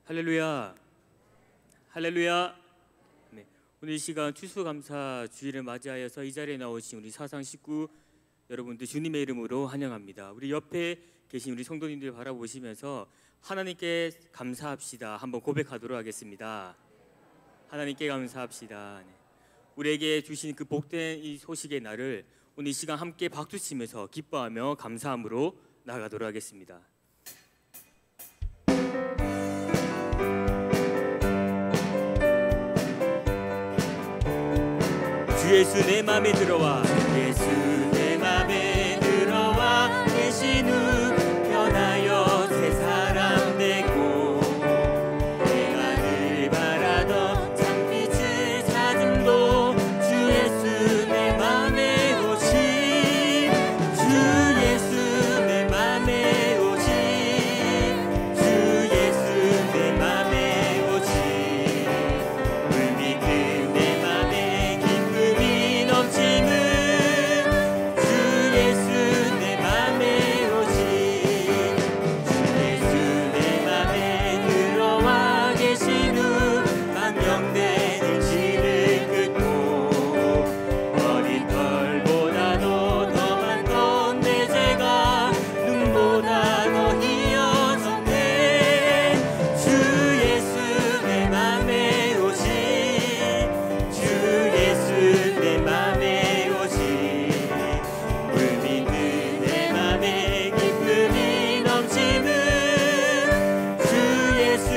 할렐루야, 할렐루야. 네, 오늘 이 시간 추수감사 주일을 맞이하여서 이 자리에 나오신 우리 사상 식구 여러분들 주님의 이름으로 환영합니다. 우리 옆에 계신 우리 성도님들 바라보시면서 하나님께 감사합시다 한번 고백하도록 하겠습니다. 하나님께 감사합시다. 네. 우리에게 주신 그 복된 이 소식의 날을 오늘 이 시간 함께 박수치면서 기뻐하며 감사함으로 나아가도록 하겠습니다. 주 예수 내 맘에 들어와, 예수 내 맘에 들어와 계신 후 변하여 새 사람 되고, 내가 늘 바라던 참빛을 찾음도 주 예수 내 맘에 오신, 주 예수 내 맘에 오신, 주 예수 내 맘에 오신, 물 믿는 내 맘에 기쁨이 넘치는 주 예수 내 맘에 오신, 주 예수 내 맘에 들어와 계신 후 망령된 일치를 끊고, 어린 털보다도 더 많던 내 죄가 눈보다 더 희어졌네. 주 예수 내 맘에 오신, 주 예수 내 맘에 오신, 물 믿는 내 맘에 기쁨이 넘치는 주 예수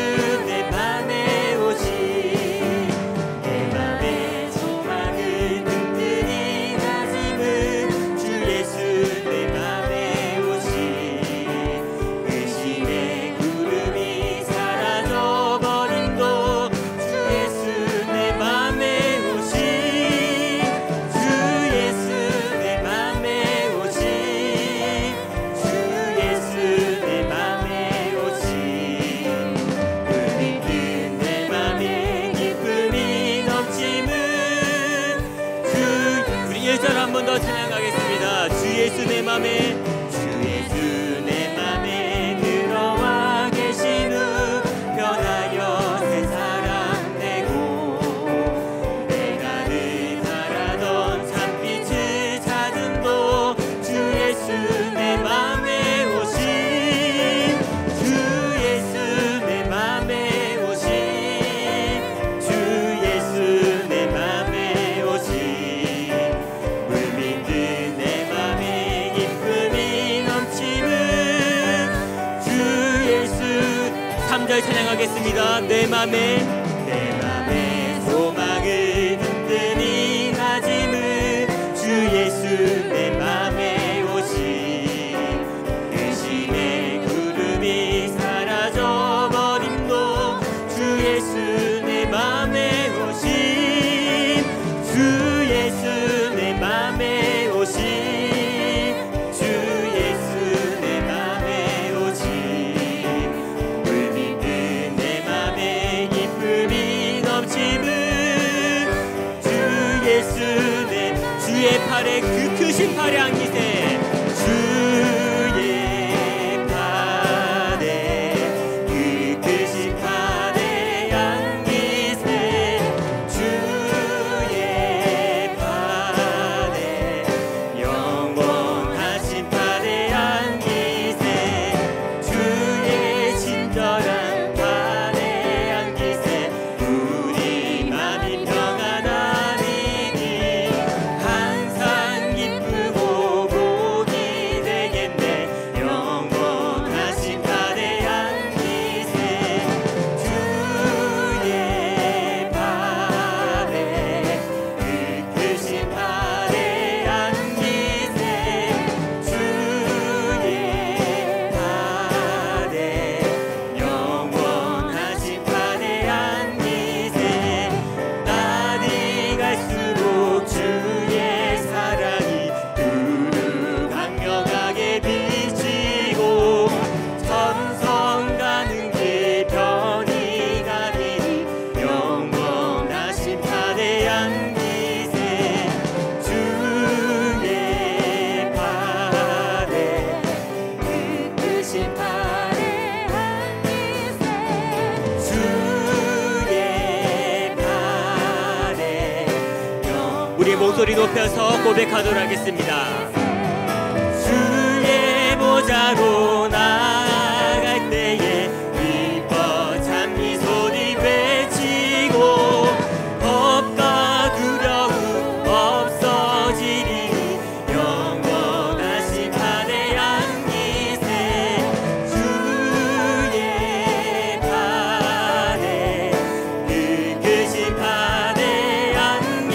내 맘에 오신, 내 맘에 소망을 든든히 다짐은 주 예수 내 맘에 오신, 의심의 구름이 사라져버림도 주 예수 내 맘에 오신, 주 예수 내 맘에 오신, 주 예수 내 맘에 오신, 물 믿는 내 맘에 기쁨이 넘치는 주. 우리 1절 한 번 더 찬양하겠습니다. 주 예수 내 맘에, 주 예수 내 맘에 들어와 계신 후 변하여 새 사람 되고, 내가 늘 바라던 참빛을 찾음도 주 예수 내 맘에 오신, 주 예수 내 맘에 오신, 주 예수 내 맘에 오신, 물 믿는 내 맘에 기쁨이 넘치는 주 예수. 3절 찬양하겠습니다. 내 맘에 소망을 든든히 다짐은 주 예수 내 맘에 오신, 의심의 구름이 사라져버림도 주 예수 내 맘에 오신, 주 예수 내 맘에 오신, 주 예수 내 맘에 오신, 물 믿는 내 맘에 기쁨이 넘치는 주 예수 내. 주의 팔에 그 크신 팔에 안기세, 주의 팔에 그 크신 팔에 안기세, 주의 팔에 영원하신 팔에 안기세, 주의 친절한 팔에 안기세, 우리 맘이 평안하리니 항상 기쁘고 목소리 높여서 고백하도록 하겠습니다. 주의 보좌로 나아갈 때에 기뻐 찬미 소리 외치고 겁과 두려움 없어지리니 영원하신 팔에 안기세. 주의 팔에 그 크신 팔에 안기세. 주의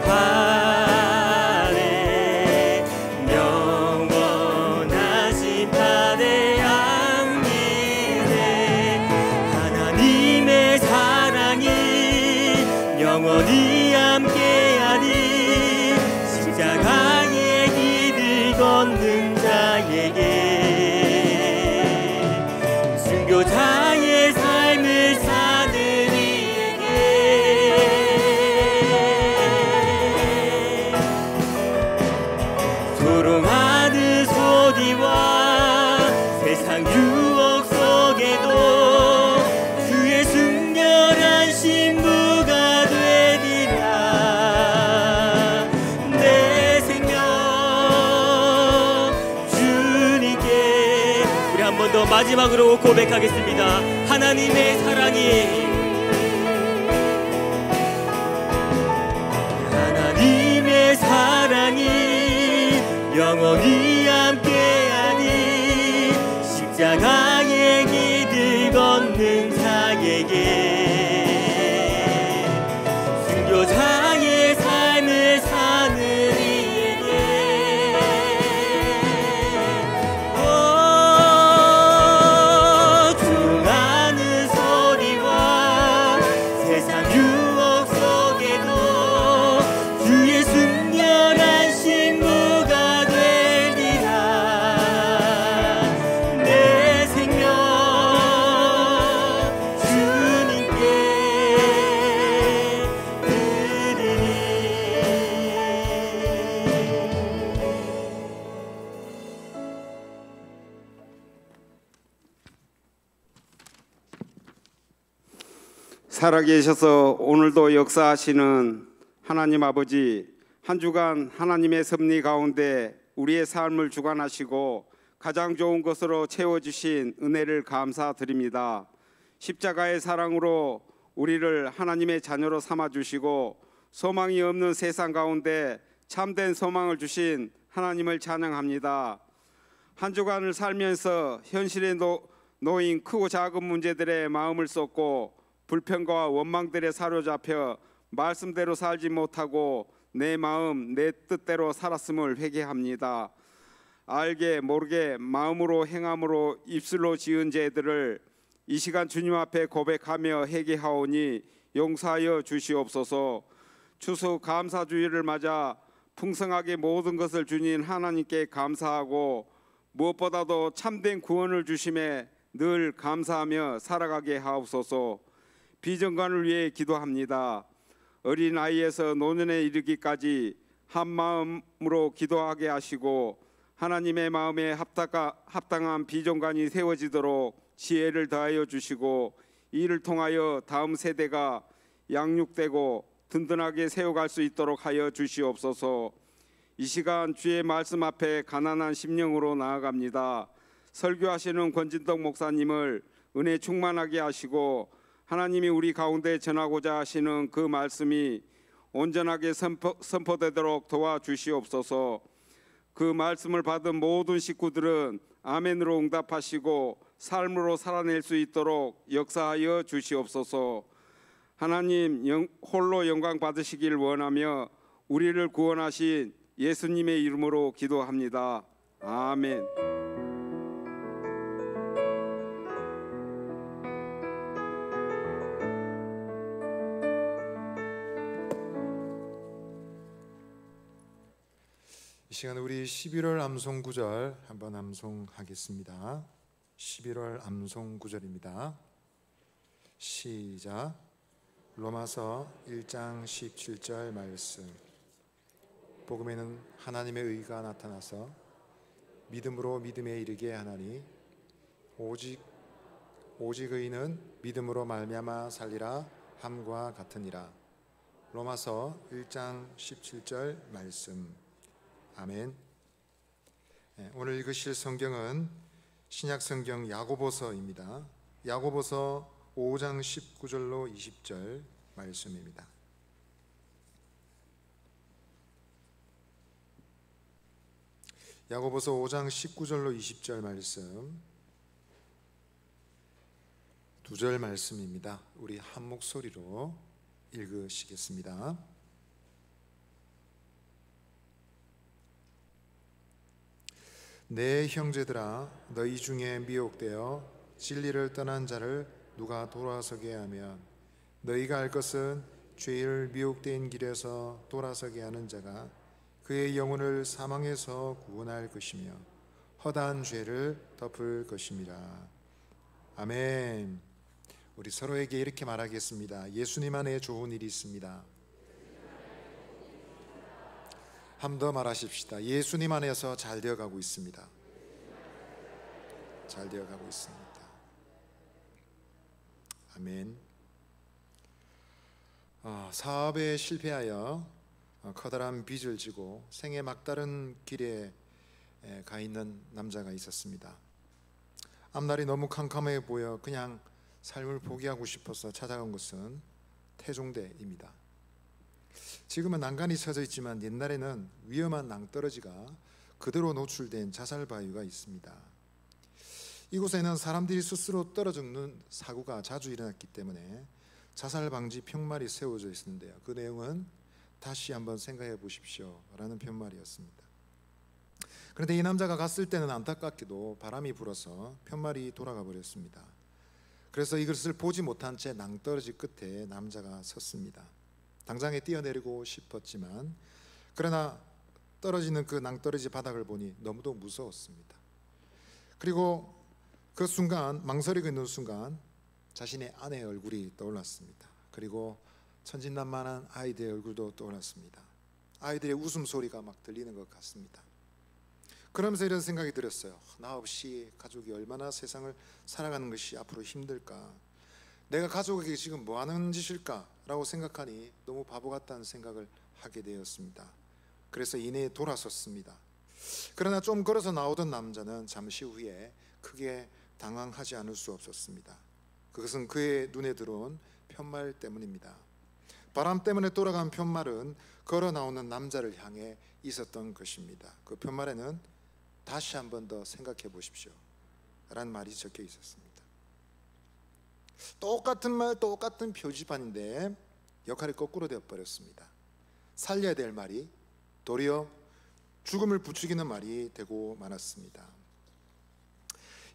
팔에 영원하신 팔에 안기세. 하나님의 사랑이 영원히 함께하니 십자가의 길을 걷는 자에게 순교자의 삶을 사는 이에게 조롱하는 소리와 세상 유혹 속에도 주의 순결한 신부가 되리라. 내 생명 주님께. 우리 한 번 더 마지막으로 고백하겠습니다. 하나님의 사랑이 하나님의 사랑이 영원히 함께하니 십자가의 길을 걷는 자에게 순교자의 삶을 사는 이에게 조롱하는 소리와 세상 유혹 속에도 주의 순결한 신부가 되리라. 내 생명 주님께 드리니. 살아계셔서 오늘도 역사하시는 하나님 아버지, 한 주간 하나님의 섭리 가운데 우리의 삶을 주관하시고 가장 좋은 것으로 채워주신 은혜를 감사드립니다. 십자가의 사랑으로 우리를 하나님의 자녀로 삼아주시고 소망이 없는 세상 가운데 참된 소망을 주신 하나님을 찬양합니다. 한 주간을 살면서 현실에 놓인 크고 작은 문제들의 마음을 쏟고 불평과 원망들에 사로잡혀 말씀대로 살지 못하고 내 마음 내 뜻대로 살았음을 회개합니다. 알게 모르게 마음으로 행함으로 입술로 지은 죄들을 이 시간 주님 앞에 고백하며 회개하오니 용서하여 주시옵소서. 추수 감사주일을 맞아 풍성하게 모든 것을 주신 하나님께 감사하고 무엇보다도 참된 구원을 주심에 늘 감사하며 살아가게 하옵소서. 비정관을 위해 기도합니다. 어린아이에서 노년에 이르기까지 한 마음으로 기도하게 하시고 하나님의 마음에 합당한 비정관이 세워지도록 지혜를 더하여 주시고 이를 통하여 다음 세대가 양육되고 든든하게 세워갈 수 있도록 하여 주시옵소서. 이 시간 주의 말씀 앞에 가난한 심령으로 나아갑니다. 설교하시는 권진덕 목사님을 은혜 충만하게 하시고 하나님이 우리 가운데 전하고자 하시는 그 말씀이 온전하게 선포되도록 도와주시옵소서. 그 말씀을 받은 모든 식구들은 아멘으로 응답하시고 삶으로 살아낼 수 있도록 역사하여 주시옵소서. 하나님 홀로 영광 받으시길 원하며 우리를 구원하신 예수님의 이름으로 기도합니다. 아멘. 이 시간 우리 11월 암송 구절 한번 암송하겠습니다. 11월 암송 구절입니다. 시작. 로마서 1장 17절 말씀. 복음에는 하나님의 의가 나타나서 믿음으로 믿음에 이르게 하나니 오직 의인은 믿음으로 말미암아 살리라 함과 같으니라. 로마서 1장 17절 말씀. 아멘. 오늘 읽으실 성경은 신약 성경 야고보서입니다. 야고보서 5장 19절로 20절 말씀입니다. 야고보서 5장 19절로 20절 말씀, 두 절 말씀입니다. 우리 한 목소리로 읽으시겠습니다. 내 형제들아, 너희 중에 미혹되어 진리를 떠난 자를 누가 돌아서게 하면 너희가 알 것은 죄를 미혹된 길에서 돌아서게 하는 자가 그의 영혼을 사망에서 구원할 것이며 허다한 죄를 덮을 것임이라. 아멘. 우리 서로에게 이렇게 말하겠습니다. 예수님 안에 좋은 일이 있습니다. 한 번 더 말하십시다. 예수님 안에서 잘 되어가고 있습니다. 잘 되어가고 있습니다. 아멘. 사업에 실패하여 커다란 빚을 지고 생애 막다른 길에 가 있는 남자가 있었습니다. 앞날이 너무 캄캄해 보여 그냥 삶을 포기하고 싶어서 찾아간 곳은 태종대입니다. 지금은 난간이 쳐져 있지만 옛날에는 위험한 낭떠러지가 그대로 노출된 자살 바위가 있습니다. 이곳에는 사람들이 스스로 떨어 죽는 사고가 자주 일어났기 때문에 자살 방지 편말이 세워져 있었는데요. 그 내용은 다시 한번 생각해 보십시오 라는 편말이었습니다. 그런데 이 남자가 갔을 때는 안타깝게도 바람이 불어서 편말이 돌아가 버렸습니다. 그래서 이것을 보지 못한 채 낭떠러지 끝에 남자가 섰습니다. 당장에 뛰어내리고 싶었지만 그러나 떨어지는 그 낭떠러지 바닥을 보니 너무도 무서웠습니다. 그리고 그 순간, 망설이고 있는 순간 자신의 아내의 얼굴이 떠올랐습니다. 그리고 천진난만한 아이들의 얼굴도 떠올랐습니다. 아이들의 웃음소리가 막 들리는 것 같습니다. 그러면서 이런 생각이 들었어요. 나 없이 가족이 얼마나 세상을 살아가는 것이 앞으로 힘들까? 내가 가족에게 지금 뭐 하는 짓일까? 라고 생각하니 너무 바보 같다는 생각을 하게 되었습니다. 그래서 이내에 돌아섰습니다. 그러나 좀 걸어서 나오던 남자는 잠시 후에 크게 당황하지 않을 수 없었습니다. 그것은 그의 눈에 들어온 편말 때문입니다. 바람 때문에 돌아간 편말은 걸어 나오는 남자를 향해 있었던 것입니다. 그 편말에는 다시 한 번 더 생각해 보십시오 라는 말이 적혀 있었습니다. 똑같은 말, 똑같은 표지판인데 역할이 거꾸로 되어버렸습니다. 살려야 될 말이 도리어 죽음을 부추기는 말이 되고 말았습니다.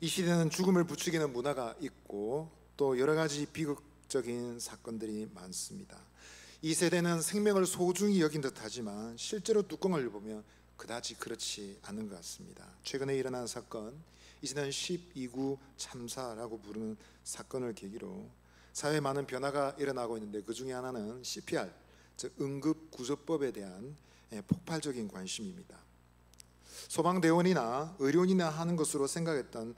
이 시대는 죽음을 부추기는 문화가 있고 또 여러 가지 비극적인 사건들이 많습니다. 이 세대는 생명을 소중히 여긴 듯하지만 실제로 뚜껑을 보면 그다지 그렇지 않은 것 같습니다. 최근에 일어난 사건, 이제는 12구 참사라고 부르는 사건을 계기로 사회에 많은 변화가 일어나고 있는데 그 중에 하나는 CPR, 즉 응급구조법에 대한 폭발적인 관심입니다. 소방대원이나 의료인이나 하는 것으로 생각했던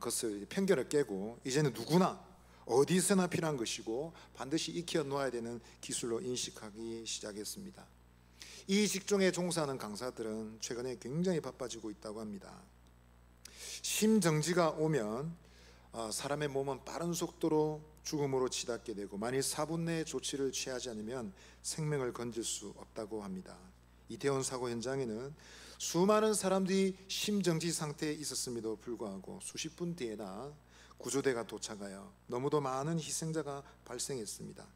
것을 편견을 깨고 이제는 누구나 어디서나 필요한 것이고 반드시 익혀 놓아야 되는 기술로 인식하기 시작했습니다. 이 직종에 종사하는 강사들은 최근에 굉장히 바빠지고 있다고 합니다. 심정지가 오면 사람의 몸은 빠른 속도로 죽음으로 치닫게 되고 만일 4분 내에 조치를 취하지 않으면 생명을 건질 수 없다고 합니다. 이태원 사고 현장에는 수많은 사람들이 심정지 상태에 있었음에도 불구하고 수십 분 뒤에나 구조대가 도착하여 너무도 많은 희생자가 발생했습니다.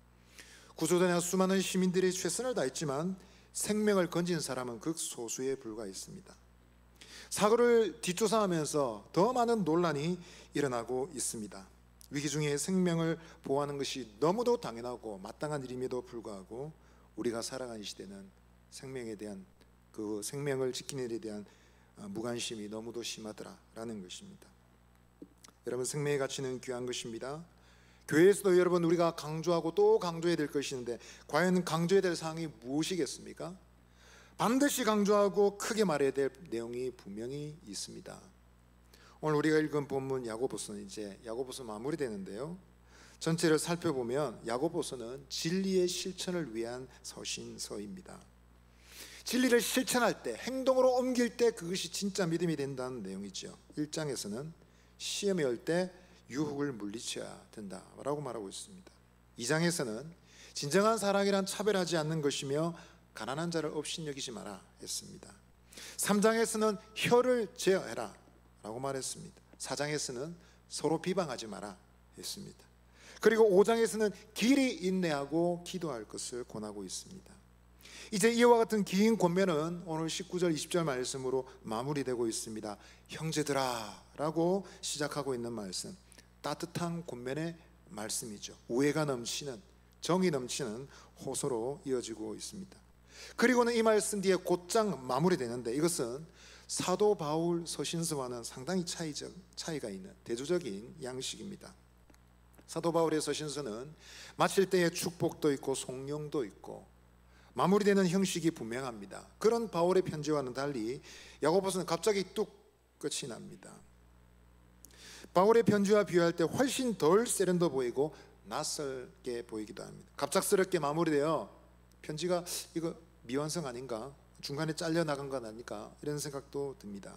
구조대나 수많은 시민들이 최선을 다했지만 생명을 건진 사람은 극소수에 불과했습니다. 사고를 뒷조사하면서 더 많은 논란이 일어나고 있습니다. 위기 중에 생명을 보호하는 것이 너무도 당연하고 마땅한 일임에도 불구하고 우리가 살아가는 시대는 생명에 대한 그 생명을 지키는 일에 대한 무관심이 너무도 심하더라라는 것입니다. 여러분, 생명의 가치는 귀한 것입니다. 교회에서도 여러분 우리가 강조하고 또 강조해야 될 것인데 과연 강조해야 될 사항이 무엇이겠습니까? 반드시 강조하고 크게 말해야 될 내용이 분명히 있습니다. 오늘 우리가 읽은 본문 야고보서는 이제 야고보서 마무리되는데요, 전체를 살펴보면 야고보서는 진리의 실천을 위한 서신서입니다. 진리를 실천할 때, 행동으로 옮길 때 그것이 진짜 믿음이 된다는 내용이죠. 1장에서는 시험에 올 때 유혹을 물리쳐야 된다라고 말하고 있습니다. 2장에서는 진정한 사랑이란 차별하지 않는 것이며 가난한 자를 업신여기지 마라 했습니다. 3장에서는 혀를 제어해라 라고 말했습니다. 4장에서는 서로 비방하지 마라 했습니다. 그리고 5장에서는 길이 인내하고 기도할 것을 권하고 있습니다. 이제 이와 같은 긴 권면은 오늘 19절 20절 말씀으로 마무리되고 있습니다. 형제들아 라고 시작하고 있는 말씀, 따뜻한 권면의 말씀이죠. 우애가 넘치는, 정이 넘치는 호소로 이어지고 있습니다. 그리고는 이 말씀 뒤에 곧장 마무리되는데 이것은 사도 바울 서신서와는 상당히 차이가 있는 대조적인 양식입니다. 사도 바울의 서신서는 마칠 때에 축복도 있고 송영도 있고 마무리되는 형식이 분명합니다. 그런 바울의 편지와는 달리 야고보서는 갑자기 뚝 끝이 납니다. 바울의 편지와 비교할 때 훨씬 덜 세련돼 보이고 낯설게 보이기도 합니다. 갑작스럽게 마무리되어 편지가 이거 미완성 아닌가, 중간에 잘려나간 건 아닐까, 이런 생각도 듭니다.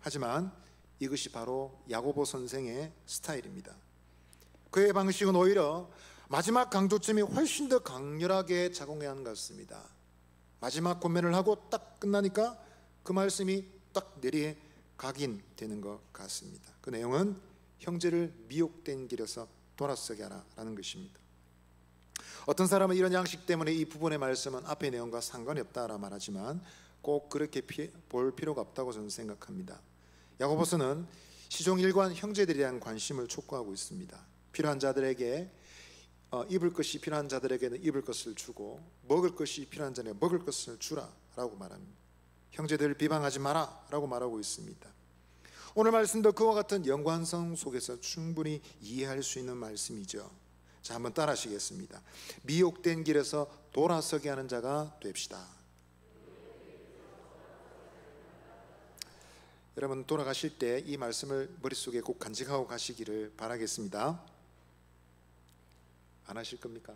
하지만 이것이 바로 야고보 선생의 스타일입니다. 그의 방식은 오히려 마지막 강조점이 훨씬 더 강렬하게 작용해야 하는 것 같습니다. 마지막 권면을 하고 딱 끝나니까 그 말씀이 딱 내리에 각인되는 것 같습니다. 그 내용은 형제를 미혹된 길에서 돌아서게 하라 라는 것입니다. 어떤 사람은 이런 양식 때문에 이 부분의 말씀은 앞의 내용과 상관이 없다라 말하지만 꼭 그렇게 볼 필요가 없다고 저는 생각합니다. 야고보서는 시종일관 형제들에 대한 관심을 촉구하고 있습니다. 필요한 자들에게 입을 것이 필요한 자들에게는 입을 것을 주고 먹을 것이 필요한 자에게 먹을 것을 주라 라고 말합니다. 형제들을 비방하지 마라 라고 말하고 있습니다. 오늘 말씀도 그와 같은 연관성 속에서 충분히 이해할 수 있는 말씀이죠. 자, 한번 따라 하시겠습니다. 미혹된 길에서 돌아서게 하는 자가 됩시다. 여러분, 돌아가실 때 이 말씀을 머릿속에 꼭 간직하고 가시기를 바라겠습니다. 안 하실 겁니까?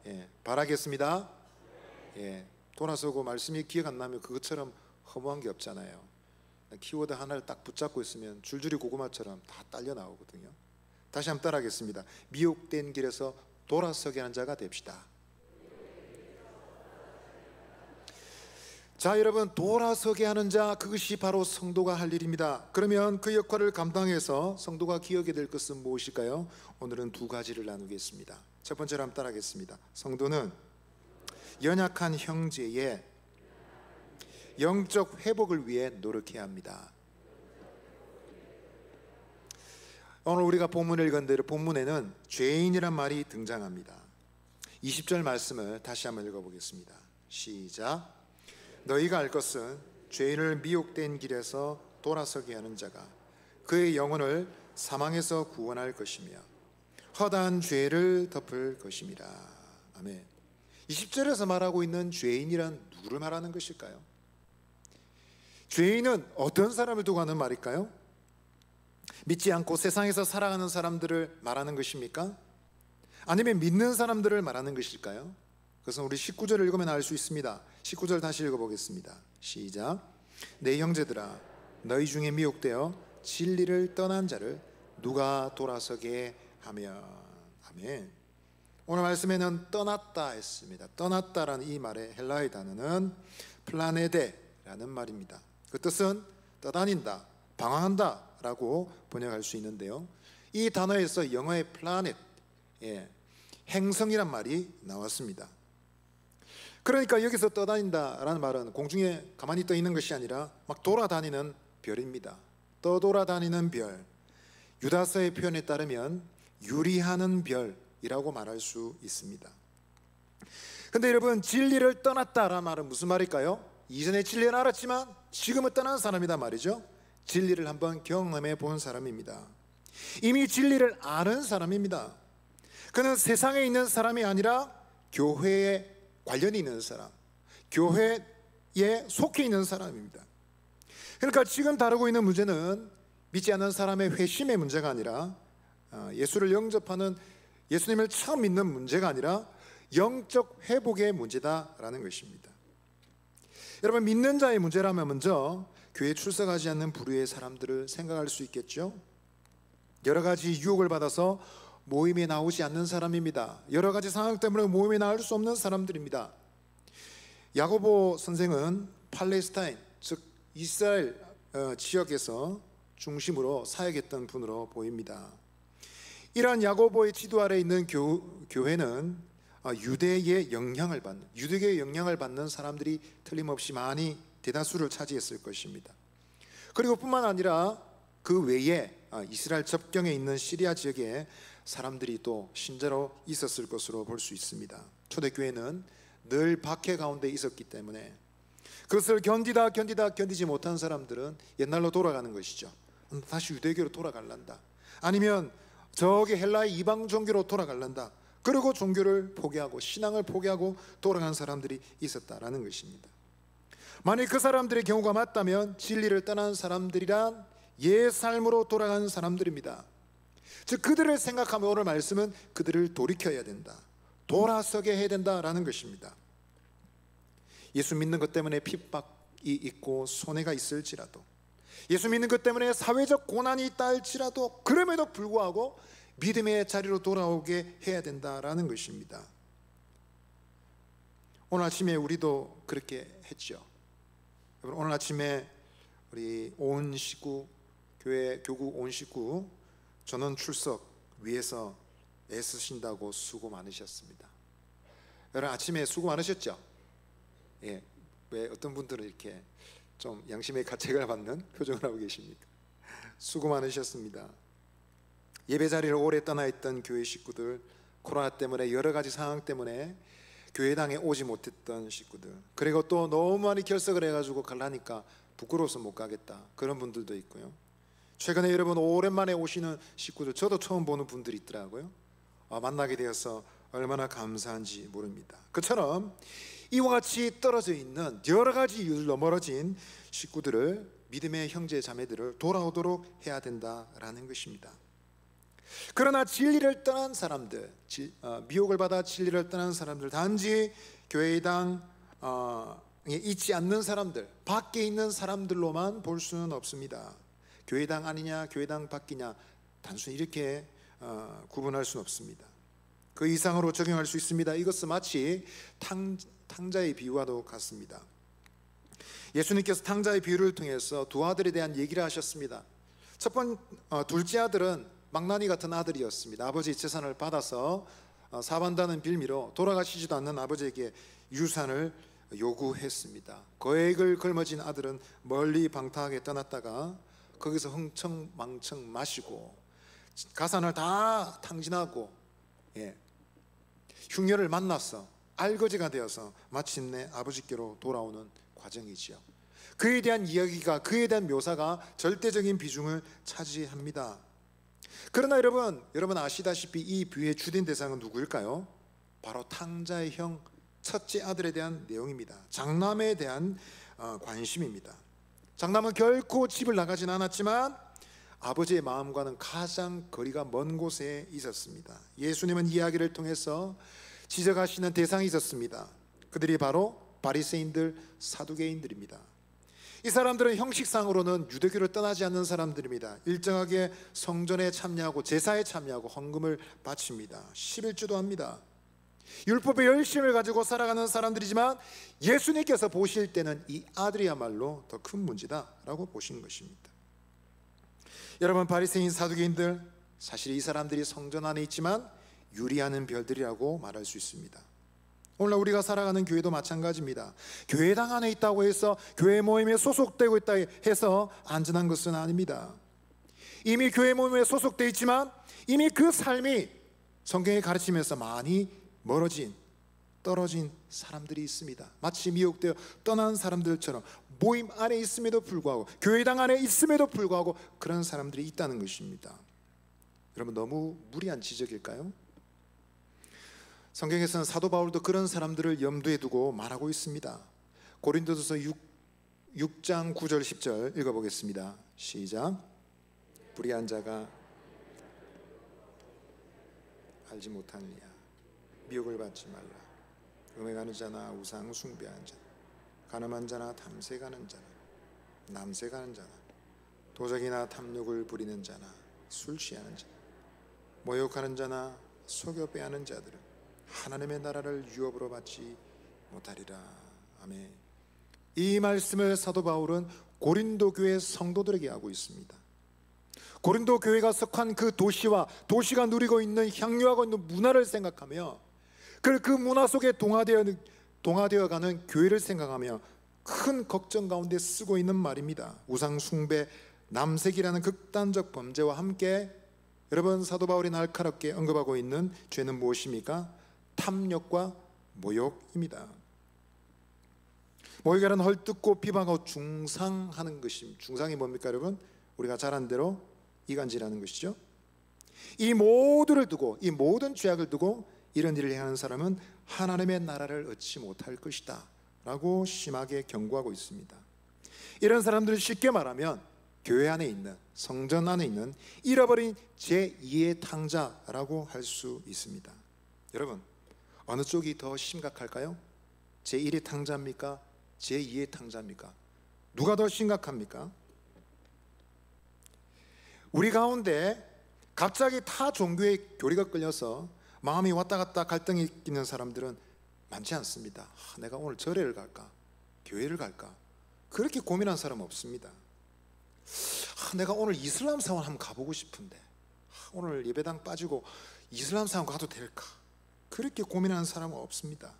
예, 바라겠습니다. 예, 돌아서고 말씀이 기억 안 나면 그것처럼 허무한 게 없잖아요. 키워드 하나를 딱 붙잡고 있으면 줄줄이 고구마처럼 다 딸려 나오거든요. 다시 한번 따라하겠습니다. 미혹된 길에서 돌아서게 하는 자가 됩시다. 자, 여러분, 돌아서게 하는 자, 그것이 바로 성도가 할 일입니다. 그러면 그 역할을 감당해서 성도가 기억해야 될 것은 무엇일까요? 오늘은 두 가지를 나누겠습니다. 첫 번째로 한번 따라하겠습니다. 성도는 연약한 형제의 영적 회복을 위해 노력해야 합니다. 오늘 우리가 본문을 읽은 대로 본문에는 죄인이란 말이 등장합니다. 20절 말씀을 다시 한번 읽어보겠습니다. 시작. 너희가 알 것은 죄인을 미혹된 길에서 돌아서게 하는 자가 그의 영혼을 사망에서 구원할 것이며 허다한 죄를 덮을 것임이라. 아멘. 20절에서 말하고 있는 죄인이란 누구를 말하는 것일까요? 죄인은 어떤 사람을 두고 하는 말일까요? 믿지 않고 세상에서 살아가는 사람들을 말하는 것입니까? 아니면 믿는 사람들을 말하는 것일까요? 그것은 우리 19절을 읽으면 알 수 있습니다. 19절 다시 읽어보겠습니다. 시작. 내 형제들아, 너희 중에 미혹되어 진리를 떠난 자를 누가 돌아서게 하면. 아멘. 오늘 말씀에는 떠났다 했습니다. 떠났다라는 이 말의 헬라의 단어는 플라네데라는 말입니다. 그 뜻은 떠다닌다, 방황한다 라고 번역할 수 있는데요, 이 단어에서 영어의 플라넷, 행성이란 말이 나왔습니다. 그러니까 여기서 떠다닌다라는 말은 공중에 가만히 떠 있는 것이 아니라 막 돌아다니는 별입니다. 떠돌아다니는 별, 유다서의 표현에 따르면 유리하는 별이라고 말할 수 있습니다. 근데 여러분, 진리를 떠났다라는 말은 무슨 말일까요? 이전에 진리는 알았지만 지금은 떠난 사람이다 말이죠. 진리를 한번 경험해 본 사람입니다. 이미 진리를 아는 사람입니다. 그는 세상에 있는 사람이 아니라 교회에 관련이 있는 사람, 교회에 속해 있는 사람입니다. 그러니까 지금 다루고 있는 문제는 믿지 않는 사람의 회심의 문제가 아니라 예수를 영접하는, 예수님을 처음 믿는 문제가 아니라 영적 회복의 문제다라는 것입니다. 여러분, 믿는 자의 문제라면 먼저 교회에 출석하지 않는 부류의 사람들을 생각할 수 있겠죠. 여러 가지 유혹을 받아서 모임에 나오지 않는 사람입니다. 여러 가지 상황 때문에 모임에 나올 수 없는 사람들입니다. 야고보 선생은 팔레스타인, 즉 이스라엘 지역에서 중심으로 사역했던 분으로 보입니다. 이러한 야고보의 지도 아래 있는 교회는 유대계의 영향을 받는 사람들이 틀림없이 많이 대다수를 차지했을 것입니다. 그리고 뿐만 아니라 그 외에 이스라엘 접경에 있는 시리아 지역에 사람들이 또 신자로 있었을 것으로 볼 수 있습니다. 초대교회는 늘 박해 가운데 있었기 때문에 그것을 견디지 못한 사람들은 옛날로 돌아가는 것이죠. 다시 유대교로 돌아갈란다, 아니면 저기 헬라의 이방 종교로 돌아갈란다. 그리고 종교를 포기하고 신앙을 포기하고 돌아간 사람들이 있었다라는 것입니다. 만약 그 사람들의 경우가 맞다면 진리를 떠난 사람들이란 옛 삶으로 돌아간 사람들입니다. 즉 그들을 생각하면 오늘 말씀은 그들을 돌이켜야 된다, 돌아서게 해야 된다라는 것입니다. 예수 믿는 것 때문에 핍박이 있고 손해가 있을지라도, 예수 믿는 것 때문에 사회적 고난이 있다 할지라도 그럼에도 불구하고 믿음의 자리로 돌아오게 해야 된다라는 것입니다. 오늘 아침에 우리도 그렇게 했죠. 오늘 아침에 우리 온 식구, 교구 온 식구 전원 출석 위해서 애쓰신다고 수고 많으셨습니다. 여러분 아침에 수고 많으셨죠? 예, 왜 어떤 분들은 이렇게 좀 양심의 가책을 받는 표정을 하고 계십니까? 수고 많으셨습니다. 예배 자리를 오래 떠나 있던 교회 식구들, 코로나 때문에 여러 가지 상황 때문에 교회당에 오지 못했던 식구들, 그리고 또 너무 많이 결석을 해가지고 가려니까 부끄러워서 못 가겠다, 그런 분들도 있고요. 최근에 여러분 오랜만에 오시는 식구들, 저도 처음 보는 분들이 있더라고요. 만나게 되어서 얼마나 감사한지 모릅니다. 그처럼 이와 같이 떨어져 있는 여러 가지 이유들로 멀어진 식구들을, 믿음의 형제 자매들을 돌아오도록 해야 된다라는 것입니다. 그러나 진리를 떠난 사람들, 미혹을 받아 진리를 떠난 사람들, 단지 교회당에 있지 않는 사람들, 밖에 있는 사람들로만 볼 수는 없습니다. 교회당 아니냐, 교회당 밖이냐, 단순히 이렇게 구분할 수는 없습니다. 그 이상으로 적용할 수 있습니다. 이것은 마치 탕자의 비유와도 같습니다. 예수님께서 탕자의 비유를 통해서 두 아들에 대한 얘기를 하셨습니다. 둘째 아들은 망나니 같은 아들이었습니다. 아버지 재산을 받아서 사반다는 빌미로 돌아가시지도 않는 아버지에게 유산을 요구했습니다. 거액을 걸머진 아들은 멀리 방탕하게 떠났다가 거기서 흥청망청 마시고 가산을 다 탕진하고 흉년을 만나서 알거지가 되어서 마침내 아버지께로 돌아오는 과정이지요. 그에 대한 이야기가, 그에 대한 묘사가 절대적인 비중을 차지합니다. 그러나 여러분 아시다시피 이 비유의 주된 대상은 누구일까요? 바로 탕자의 형 첫째 아들에 대한 내용입니다. 장남에 대한 관심입니다. 장남은 결코 집을 나가진 않았지만 아버지의 마음과는 가장 거리가 먼 곳에 있었습니다. 예수님은 이야기를 통해서 지적하시는 대상이 있었습니다. 그들이 바로 바리새인들, 사두개인들입니다. 이 사람들은 형식상으로는 유대교를 떠나지 않는 사람들입니다. 일정하게 성전에 참여하고 제사에 참여하고 헌금을 바칩니다. 11조도 합니다. 율법의 열심을 가지고 살아가는 사람들이지만 예수님께서 보실 때는 이 아들이야말로 더 큰 문제다라고 보신 것입니다. 여러분, 바리새인 사두개인들, 사실 이 사람들이 성전 안에 있지만 유리하는 별들이라고 말할 수 있습니다. 오늘 우리가 살아가는 교회도 마찬가지입니다. 교회당 안에 있다고 해서 교회 모임에 소속되고 있다 해서 안전한 것은 아닙니다. 이미 교회 모임에 소속되어 있지만 이미 그 삶이 성경의 가르침에서 많이 멀어진 떨어진 사람들이 있습니다. 마치 미혹되어 떠난 사람들처럼 모임 안에 있음에도 불구하고, 교회당 안에 있음에도 불구하고 그런 사람들이 있다는 것입니다. 여러분, 너무 무리한 지적일까요? 성경에서는 사도 바울도 그런 사람들을 염두에 두고 말하고 있습니다. 고린도전서 6장 9절 10절 읽어보겠습니다. 시작. 불의한 자가 알지 못하느냐, 미혹을 받지 말라. 음행하는 자나 우상 숭배하는 자, 간음한 자나 탐색하는 자나 남색하는 자나 도적이나 탐욕을 부리는 자나 술 취하는 자, 모욕하는 자나 속여 빼앗는 자들은 하나님의 나라를 유업으로 받지 못하리라. 아멘. 이 말씀을 사도 바울은 고린도 교회 성도들에게 하고 있습니다. 고린도 교회가 속한 그 도시와 도시가 누리고 있는 향유하고 있는 문화를 생각하며, 그 문화 속에 동화되어가는 교회를 생각하며 큰 걱정 가운데 쓰고 있는 말입니다. 우상 숭배, 남색이라는 극단적 범죄와 함께 여러분, 사도 바울이 날카롭게 언급하고 있는 죄는 무엇입니까? 탐욕과 모욕입니다. 모욕이라는 헐뜯고 비방하고 중상하는 것입니다. 중상이 뭡니까 여러분? 우리가 잘 아는 대로 이간질하는 것이죠. 이 모두를 두고, 이 모든 죄악을 두고 이런 일을 행하는 사람은 하나님의 나라를 얻지 못할 것이다 라고 심하게 경고하고 있습니다. 이런 사람들은 쉽게 말하면 교회 안에 있는, 성전 안에 있는 잃어버린 제2의 탕자라고 할 수 있습니다. 여러분, 어느 쪽이 더 심각할까요? 제1의 탕자입니까? 제2의 탕자입니까? 누가 더 심각합니까? 우리 가운데 갑자기 타 종교의 교리가 끌려서 마음이 왔다 갔다 갈등이 있는 사람들은 많지 않습니다. 내가 오늘 절에를 갈까? 교회를 갈까? 그렇게 고민한 사람 없습니다. 내가 오늘 이슬람 사원 한번 가보고 싶은데, 오늘 예배당 빠지고 이슬람 사원 가도 될까? 그렇게 고민하는 사람은 없습니다.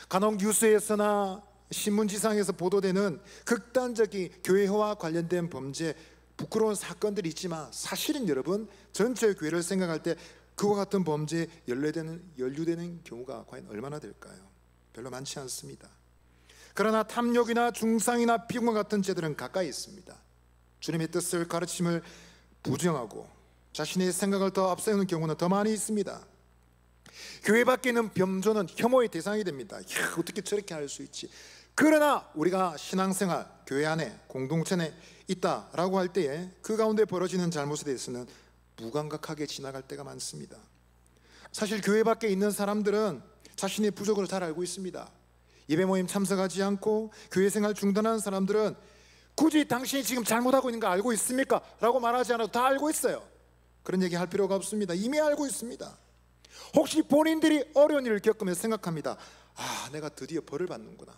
간혹 뉴스에서나 신문지상에서 보도되는 극단적인 교회와 관련된 범죄, 부끄러운 사건들이 있지만 사실은 여러분, 전체 교회를 생각할 때 그와 같은 범죄에 연루되는 경우가 과연 얼마나 될까요? 별로 많지 않습니다. 그러나 탐욕이나 중상이나 비공과 같은 죄들은 가까이 있습니다. 주님의 뜻을, 가르침을 부정하고 자신의 생각을 더 앞세우는 경우는 더 많이 있습니다. 교회 밖에 있는 범죄는 혐오의 대상이 됩니다. 어떻게 저렇게 할 수 있지? 그러나 우리가 신앙생활, 교회 안에, 공동체 내 있다라고 할 때에 그 가운데 벌어지는 잘못에 대해서는 무감각하게 지나갈 때가 많습니다. 사실 교회 밖에 있는 사람들은 자신의 부족을 잘 알고 있습니다. 예배 모임 참석하지 않고 교회 생활 중단하는 사람들은 굳이 당신이 지금 잘못하고 있는 거 알고 있습니까? 라고 말하지 않아도 다 알고 있어요. 그런 얘기 할 필요가 없습니다. 이미 알고 있습니다. 혹시 본인들이 어려운 일을 겪으면 생각합니다. 내가 드디어 벌을 받는구나,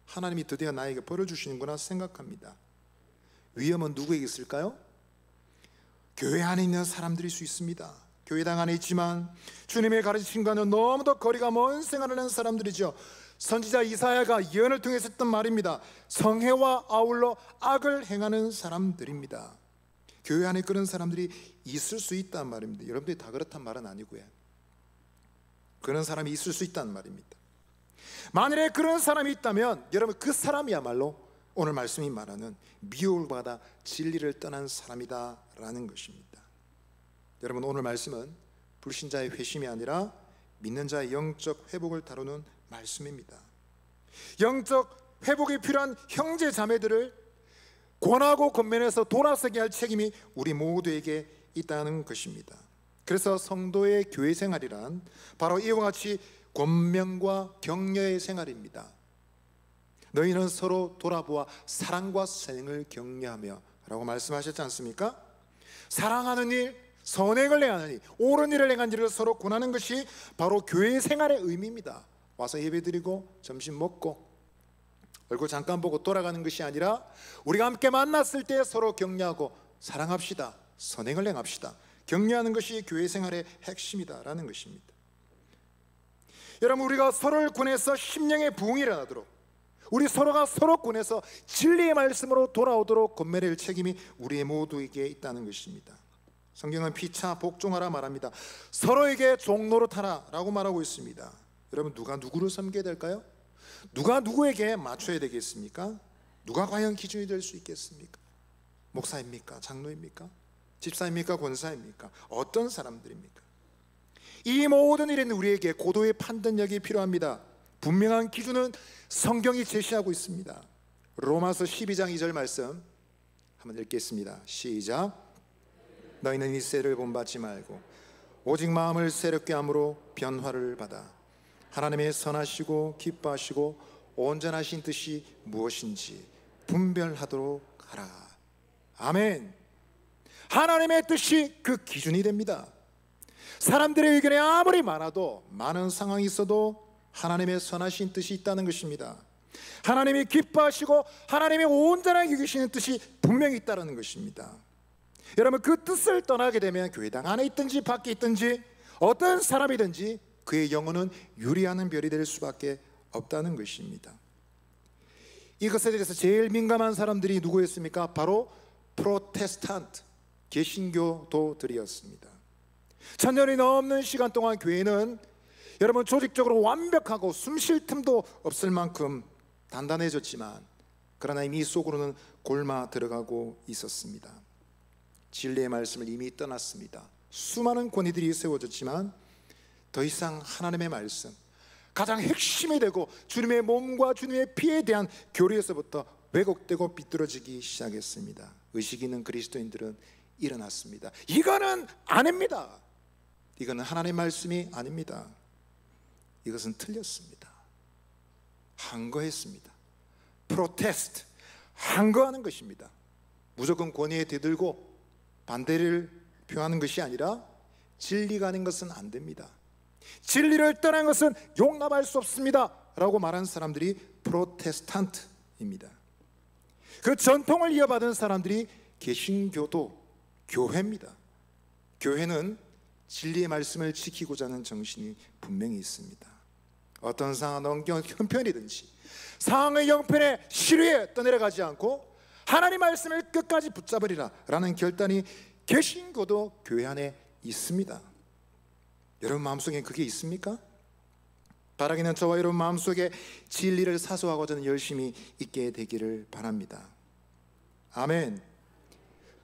하나님이 드디어 나에게 벌을 주시는구나 생각합니다. 위험은 누구에게 있을까요? 교회 안에 있는 사람들일 수 있습니다. 교회당 안에 있지만 주님의 가르침과는 너무도 거리가 먼 생활을 하는 사람들이죠. 선지자 이사야가 예언을 통해서 했던 말입니다. 성회와 아울러 악을 행하는 사람들입니다. 교회 안에 그런 사람들이 있을 수 있다는 말입니다. 여러분들이 다 그렇단 말은 아니고요, 그런 사람이 있을 수 있다는 말입니다. 만일에 그런 사람이 있다면 여러분, 그 사람이야말로 오늘 말씀이 말하는 미혹을 받아 진리를 떠난 사람이다 라는 것입니다. 여러분, 오늘 말씀은 불신자의 회심이 아니라 믿는 자의 영적 회복을 다루는 말씀입니다. 영적 회복이 필요한 형제 자매들을 권하고 권면해서 돌아서게 할 책임이 우리 모두에게 있다는 것입니다. 그래서 성도의 교회 생활이란 바로 이와 같이 권면과 격려의 생활입니다. 너희는 서로 돌아보아 사랑과 선행을 격려하며 라고 말씀하셨지 않습니까? 사랑하는 일, 선행을 행하는 일, 옳은 일을 행한 일을 서로 권하는 것이 바로 교회 생활의 의미입니다. 와서 예배드리고 점심 먹고 얼굴 잠깐 보고 돌아가는 것이 아니라 우리가 함께 만났을 때 서로 격려하고 사랑합시다, 선행을 행합시다, 격려하는 것이 교회 생활의 핵심이다라는 것입니다. 여러분, 우리가 서로를 권해서 심령의 부흥이 일어나도록, 우리 서로가 서로 권해서 진리의 말씀으로 돌아오도록 권면할 책임이 우리 모두에게 있다는 것입니다. 성경은 피차 복종하라 말합니다. 서로에게 종노릇하라 라고 말하고 있습니다. 여러분, 누가 누구를 섬겨야 될까요? 누가 누구에게 맞춰야 되겠습니까? 누가 과연 기준이 될 수 있겠습니까? 목사입니까? 장로입니까? 집사입니까? 권사입니까? 어떤 사람들입니까? 이 모든 일에는 우리에게 고도의 판단력이 필요합니다. 분명한 기준은 성경이 제시하고 있습니다. 로마서 12장 2절 말씀 한번 읽겠습니다. 시작. 너희는 이 세를 본받지 말고 오직 마음을 새롭게 함으로 변화를 받아 하나님의 선하시고 기뻐하시고 온전하신 뜻이 무엇인지 분별하도록 하라. 아멘. 하나님의 뜻이 그 기준이 됩니다. 사람들의 의견이 아무리 많아도, 많은 상황이 있어도 하나님의 선하신 뜻이 있다는 것입니다. 하나님이 기뻐하시고 하나님이 온전하게 여기시는 뜻이 분명히 있다는 것입니다. 여러분, 그 뜻을 떠나게 되면 교회당 안에 있든지 밖에 있든지 어떤 사람이든지 그의 영혼은 유리하는 별이 될 수밖에 없다는 것입니다. 이것에 대해서 제일 민감한 사람들이 누구였습니까? 바로 프로테스탄트, 개신교도들이었습니다. 1000년이 넘는 시간 동안 교회는 여러분 조직적으로 완벽하고 숨 쉴 틈도 없을 만큼 단단해졌지만, 그러나 이미 속으로는 골마 들어가고 있었습니다. 진리의 말씀을 이미 떠났습니다. 수많은 권위들이 세워졌지만 더 이상 하나님의 말씀, 가장 핵심이 되고 주님의 몸과 주님의 피에 대한 교리에서부터 왜곡되고 비뚤어지기 시작했습니다. 의식 있는 그리스도인들은 일어났습니다. 이거는 아닙니다. 이거는 하나님의 말씀이 아닙니다. 이것은 틀렸습니다. 항거했습니다. 프로테스트, 항거하는 것입니다. 무조건 권위에 대들고 반대를 표하는 것이 아니라 진리가 아닌 것은 안 됩니다. 진리를 떠난 것은 용납할 수 없습니다 라고 말하는 사람들이 프로테스탄트입니다. 그 전통을 이어받은 사람들이 개신교도, 교회입니다. 교회는 진리의 말씀을 지키고자 하는 정신이 분명히 있습니다. 어떤 상황, 형편이든지 상황의 형편에 시류에 떠내려가지 않고 하나님 말씀을 끝까지 붙잡으리라 라는 결단이 개신교도 교회 안에 있습니다. 여러분 마음속에 그게 있습니까? 바라기는 저와 여러분 마음속에 진리를 사수하고 저는 열심히 있게 되기를 바랍니다. 아멘.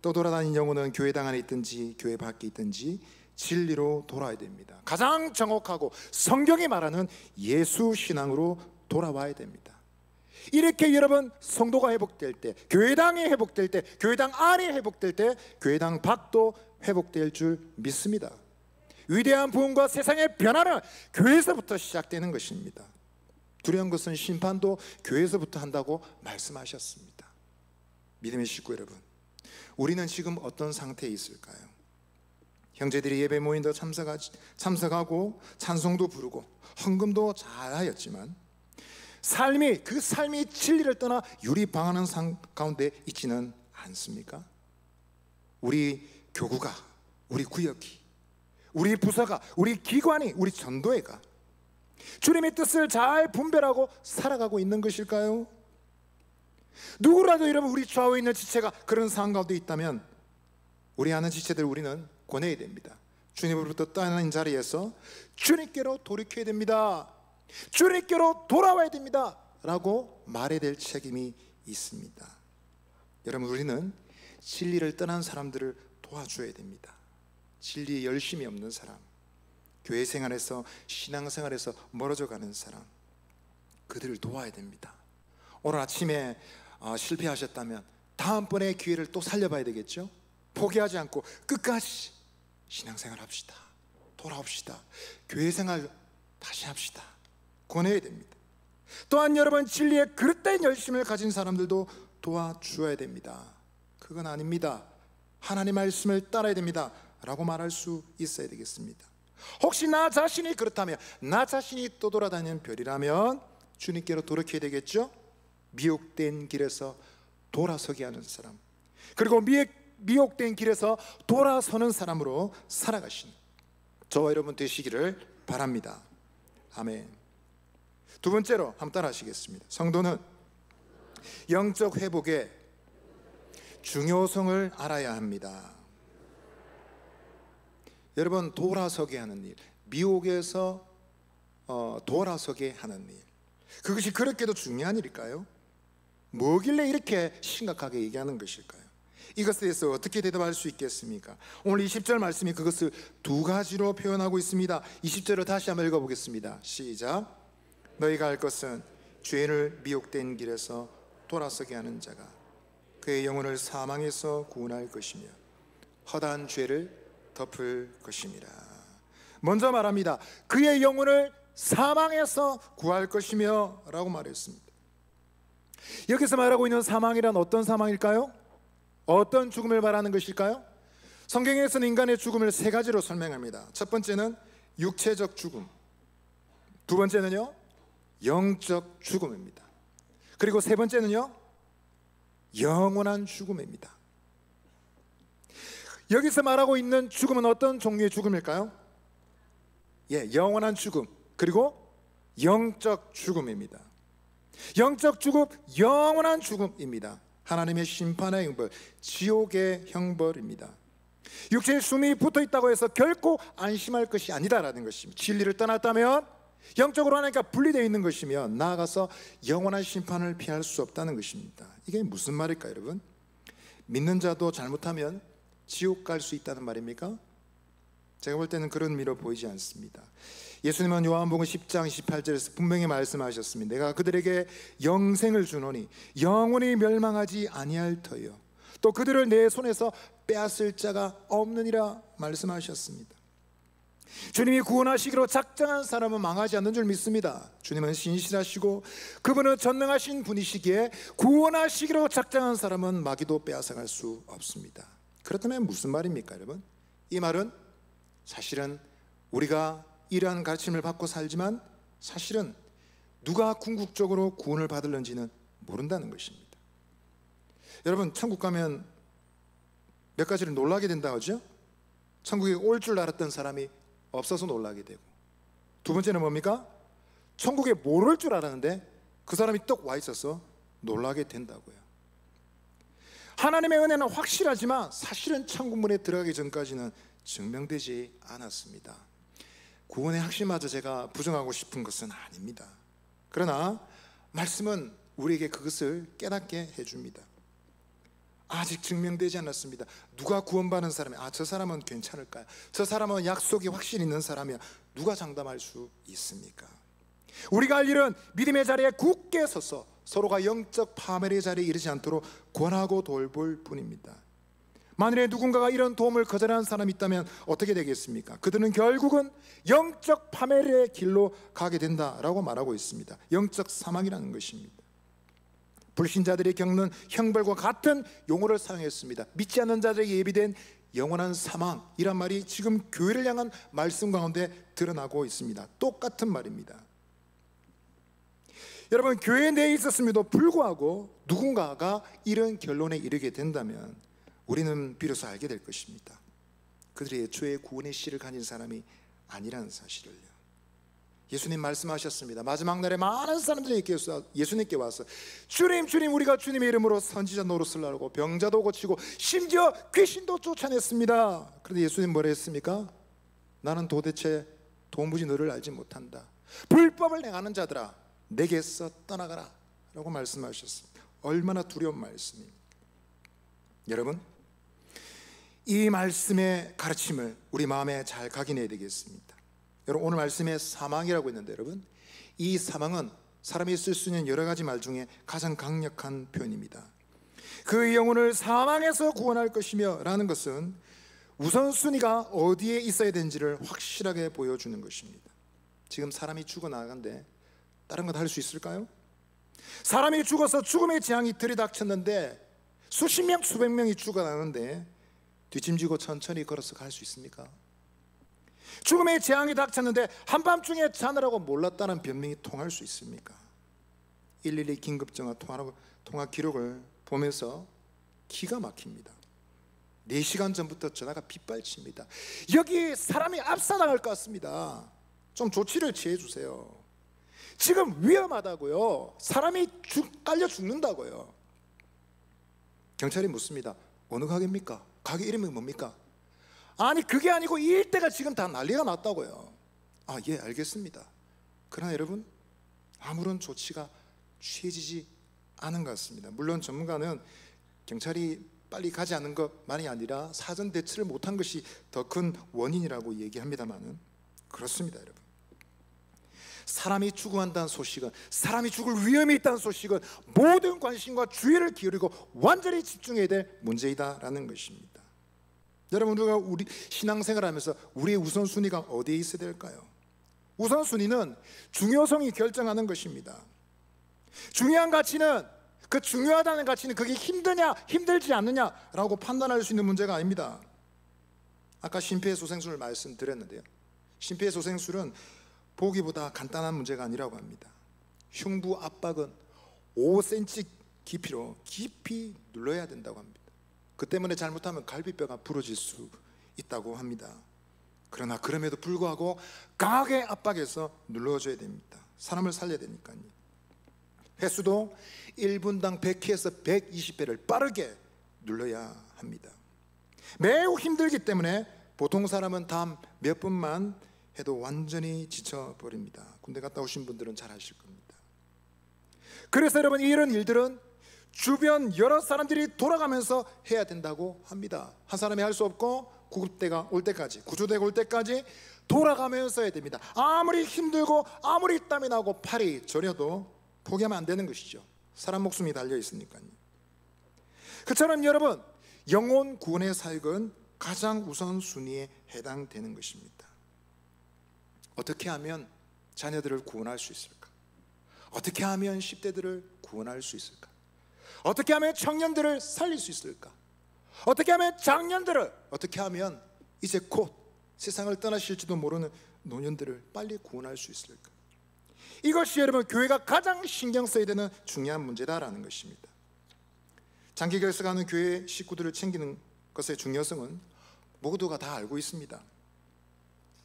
떠돌아다니는 영혼은 교회당 안에 있든지 교회 밖에 있든지 진리로 돌아야 됩니다. 가장 정확하고 성경이 말하는 예수 신앙으로 돌아와야 됩니다. 이렇게 여러분 성도가 회복될 때, 교회당이 회복될 때, 교회당 안이 회복될 때 교회당 밖도 회복될 줄 믿습니다. 위대한 부흥과 세상의 변화는 교회에서부터 시작되는 것입니다. 두려운 것은 심판도 교회에서부터 한다고 말씀하셨습니다. 믿음의 식구 여러분, 우리는 지금 어떤 상태에 있을까요? 형제들이 예배 모임도 참석하고 찬송도 부르고 헌금도 잘하였지만 그 삶이 진리를 떠나 유리방하는 삶 가운데 있지는 않습니까? 우리 교구가, 우리 구역이, 우리 부서가, 우리 기관이, 우리 전도회가 주님의 뜻을 잘 분별하고 살아가고 있는 것일까요? 누구라도 여러분 우리 좌우에 있는 지체가 그런 상황 가운데 있다면 우리 아는 지체들 우리는 권해야 됩니다. 주님으로부터 떠나는 자리에서 주님께로 돌이켜야 됩니다. 주님께로 돌아와야 됩니다 라고 말해야 될 책임이 있습니다. 여러분 우리는 진리를 떠난 사람들을 도와줘야 됩니다. 진리에 열심이 없는 사람, 교회 생활에서 신앙생활에서 멀어져 가는 사람, 그들을 도와야 됩니다. 오늘 아침에 실패하셨다면 다음번에 기회를 또 살려봐야 되겠죠. 포기하지 않고 끝까지 신앙생활 합시다. 돌아옵시다. 교회 생활 다시 합시다. 권해야 됩니다. 또한 여러분 진리에 그릇된 열심을 가진 사람들도 도와주어야 됩니다. 그건 아닙니다. 하나님 말씀을 따라야 됩니다 라고 말할 수 있어야 되겠습니다. 혹시 나 자신이 그렇다면, 나 자신이 떠돌아다니는 별이라면 주님께로 돌이켜야 되겠죠. 미혹된 길에서 돌아서게 하는 사람, 그리고 미혹된 길에서 돌아서는 사람으로 살아가시는 저와 여러분 되시기를 바랍니다. 아멘. 두 번째로 한번 따라 하시겠습니다. 성도는 영적 회복의 중요성을 알아야 합니다. 여러분 돌아서게 하는 일, 미혹에서 돌아서게 하는 일, 그것이 그렇게도 중요한 일일까요? 뭐길래 이렇게 심각하게 얘기하는 것일까요? 이것에 대해서 어떻게 대답할 수 있겠습니까? 오늘 20절 말씀이 그것을 두 가지로 표현하고 있습니다. 20절을 다시 한번 읽어보겠습니다. 시작. 너희가 할 것은 죄를 미혹된 길에서 돌아서게 하는 자가 그의 영혼을 사망에서 구원할 것이며 허다한 죄를 덮을 것임이라. 먼저 말합니다. 그의 영혼을 사망에서 구할 것이며 라고 말했습니다. 여기서 말하고 있는 사망이란 어떤 사망일까요? 어떤 죽음을 말하는 것일까요? 성경에서는 인간의 죽음을 세 가지로 설명합니다. 첫 번째는 육체적 죽음, 두 번째는요 영적 죽음입니다. 그리고 세 번째는요 영원한 죽음입니다. 여기서 말하고 있는 죽음은 어떤 종류의 죽음일까요? 영원한 죽음, 그리고 영적 죽음입니다. 영적 죽음, 영원한 죽음입니다. 하나님의 심판의 형벌, 지옥의 형벌입니다. 육체에 숨이 붙어 있다고 해서 결코 안심할 것이 아니다라는 것입니다. 진리를 떠났다면 영적으로 하나님과 분리되어 있는 것이며 나아가서 영원한 심판을 피할 수 없다는 것입니다. 이게 무슨 말일까요, 여러분? 믿는 자도 잘못하면 지옥 갈 수 있다는 말입니까? 제가 볼 때는 그런 의미로 보이지 않습니다. 예수님은 요한복음 10장 18절에서 분명히 말씀하셨습니다. 내가 그들에게 영생을 주노니 영원히 멸망하지 아니할 터요 또 그들을 내 손에서 빼앗을 자가 없느니라 말씀하셨습니다. 주님이 구원하시기로 작정한 사람은 망하지 않는 줄 믿습니다. 주님은 신실하시고 그분은 전능하신 분이시기에 구원하시기로 작정한 사람은 마귀도 빼앗아갈 수 없습니다. 그렇다면 무슨 말입니까, 여러분? 이 말은 사실은 우리가 이러한 가르침을 받고 살지만 사실은 누가 궁극적으로 구원을 받을는지는 모른다는 것입니다. 여러분, 천국 가면 몇 가지를 놀라게 된다고 하죠? 천국에 올 줄 알았던 사람이 없어서 놀라게 되고, 두 번째는 뭡니까? 천국에 못 올 줄 알았는데 그 사람이 떡 와 있어서 놀라게 된다고요. 하나님의 은혜는 확실하지만 사실은 천국문에 들어가기 전까지는 증명되지 않았습니다. 구원의 확신마저 제가 부정하고 싶은 것은 아닙니다. 그러나 말씀은 우리에게 그것을 깨닫게 해줍니다. 아직 증명되지 않았습니다. 누가 구원받는 사람이 저 사람은 괜찮을까요? 저 사람은 약속이 확실히 있는 사람이야. 누가 장담할 수 있습니까? 우리가 할 일은 믿음의 자리에 굳게 서서 서로가 영적 파멸의 자리에 이르지 않도록 권하고 돌볼 뿐입니다. 만일에 누군가가 이런 도움을 거절하는 사람이 있다면 어떻게 되겠습니까? 그들은 결국은 영적 파멸의 길로 가게 된다라고 말하고 있습니다. 영적 사망이라는 것입니다. 불신자들이 겪는 형벌과 같은 용어를 사용했습니다. 믿지 않는 자들에게 예비된 영원한 사망이란 말이 지금 교회를 향한 말씀 가운데 드러나고 있습니다. 똑같은 말입니다. 여러분, 교회 내에 있었음에도 불구하고 누군가가 이런 결론에 이르게 된다면 우리는 비로소 알게 될 것입니다. 그들이 애초에 구원의 씨를 가진 사람이 아니라는 사실을요. 예수님 말씀하셨습니다. 마지막 날에 많은 사람들이 예수님께 와서 주님, 주님, 우리가 주님의 이름으로 선지자 노릇을 하고 병자도 고치고 심지어 귀신도 쫓아냈습니다. 그런데 예수님 뭐라 했습니까? 나는 도대체 도무지 너를 알지 못한다. 불법을 행하는 자들아, 내게서 떠나가라 라고 말씀하셨습니다. 얼마나 두려운 말씀입니까? 여러분, 이 말씀의 가르침을 우리 마음에 잘 각인해야 되겠습니다. 여러분, 오늘 말씀에 사망이라고 했는데 여러분, 이 사망은 사람이 쓸 수 있는 여러 가지 말 중에 가장 강력한 표현입니다. 그 영혼을 사망에서 구원할 것이며 라는 것은 우선순위가 어디에 있어야 되는지를 확실하게 보여주는 것입니다. 지금 사람이 죽어나가는데 다른 것 할 수 있을까요? 사람이 죽어서 죽음의 재앙이 들이닥쳤는데 수십 명, 수백 명이 죽어나가는데 뒷짐지고 천천히 걸어서 갈 수 있습니까? 죽음의 재앙이 닥쳤는데 한밤중에 자느라고 몰랐다는 변명이 통할 수 있습니까? 112 긴급전화 통화 기록을 보면서 기가 막힙니다. 4시간 전부터 전화가 빗발칩니다. 여기 사람이 압사당할 것 같습니다. 좀 조치를 취해 주세요. 지금 위험하다고요. 사람이 깔려 죽는다고요. 경찰이 묻습니다. 어느 가게입니까? 가게 이름이 뭡니까? 아니, 그게 아니고 이 일대가 지금 다 난리가 났다고요. 예, 알겠습니다. 그러나 여러분, 아무런 조치가 취해지지 않은 것 같습니다. 물론 전문가는 경찰이 빨리 가지 않은 것만이 아니라 사전 대처를 못한 것이 더 큰 원인이라고 얘기합니다만은 그렇습니다. 여러분, 사람이 죽어간다는 소식은, 사람이 죽을 위험이 있다는 소식은 모든 관심과 주의를 기울이고 완전히 집중해야 될 문제이다라는 것입니다. 여러분, 우리가 우리 신앙생활을 하면서 우리의 우선순위가 어디에 있어야 될까요? 우선순위는 중요성이 결정하는 것입니다. 중요한 가치는, 그 중요하다는 가치는 그게 힘드냐 힘들지 않느냐라고 판단할 수 있는 문제가 아닙니다. 아까 심폐소생술을 말씀드렸는데요, 심폐소생술은 보기보다 간단한 문제가 아니라고 합니다. 흉부 압박은 5cm 깊이로 깊이 눌러야 된다고 합니다. 그 때문에 잘못하면 갈비뼈가 부러질 수 있다고 합니다. 그러나 그럼에도 불구하고 강하게 압박해서 눌러줘야 됩니다. 사람을 살려야 되니까요. 횟수도 1분당 100회에서 120회를 빠르게 눌러야 합니다. 매우 힘들기 때문에 보통 사람은 단 몇 분만 해도 완전히 지쳐버립니다. 군대 갔다 오신 분들은 잘 아실 겁니다. 그래서 여러분, 이런 일들은 주변 여러 사람들이 돌아가면서 해야 된다고 합니다. 한 사람이 할 수 없고 구급대가 올 때까지, 구조대가 올 때까지 돌아가면서 해야 됩니다. 아무리 힘들고 아무리 땀이 나고 팔이 저려도 포기하면 안 되는 것이죠. 사람 목숨이 달려 있으니까요. 그처럼 여러분, 영혼 구원의 사역은 가장 우선순위에 해당되는 것입니다. 어떻게 하면 자녀들을 구원할 수 있을까? 어떻게 하면 10대들을 구원할 수 있을까? 어떻게 하면 청년들을 살릴 수 있을까? 어떻게 하면 장년들을, 어떻게 하면 이제 곧 세상을 떠나실지도 모르는 노년들을 빨리 구원할 수 있을까? 이것이 여러분, 교회가 가장 신경 써야 되는 중요한 문제다라는 것입니다. 장기 결석하는 교회 식구들을 챙기는 것의 중요성은 모두가 다 알고 있습니다.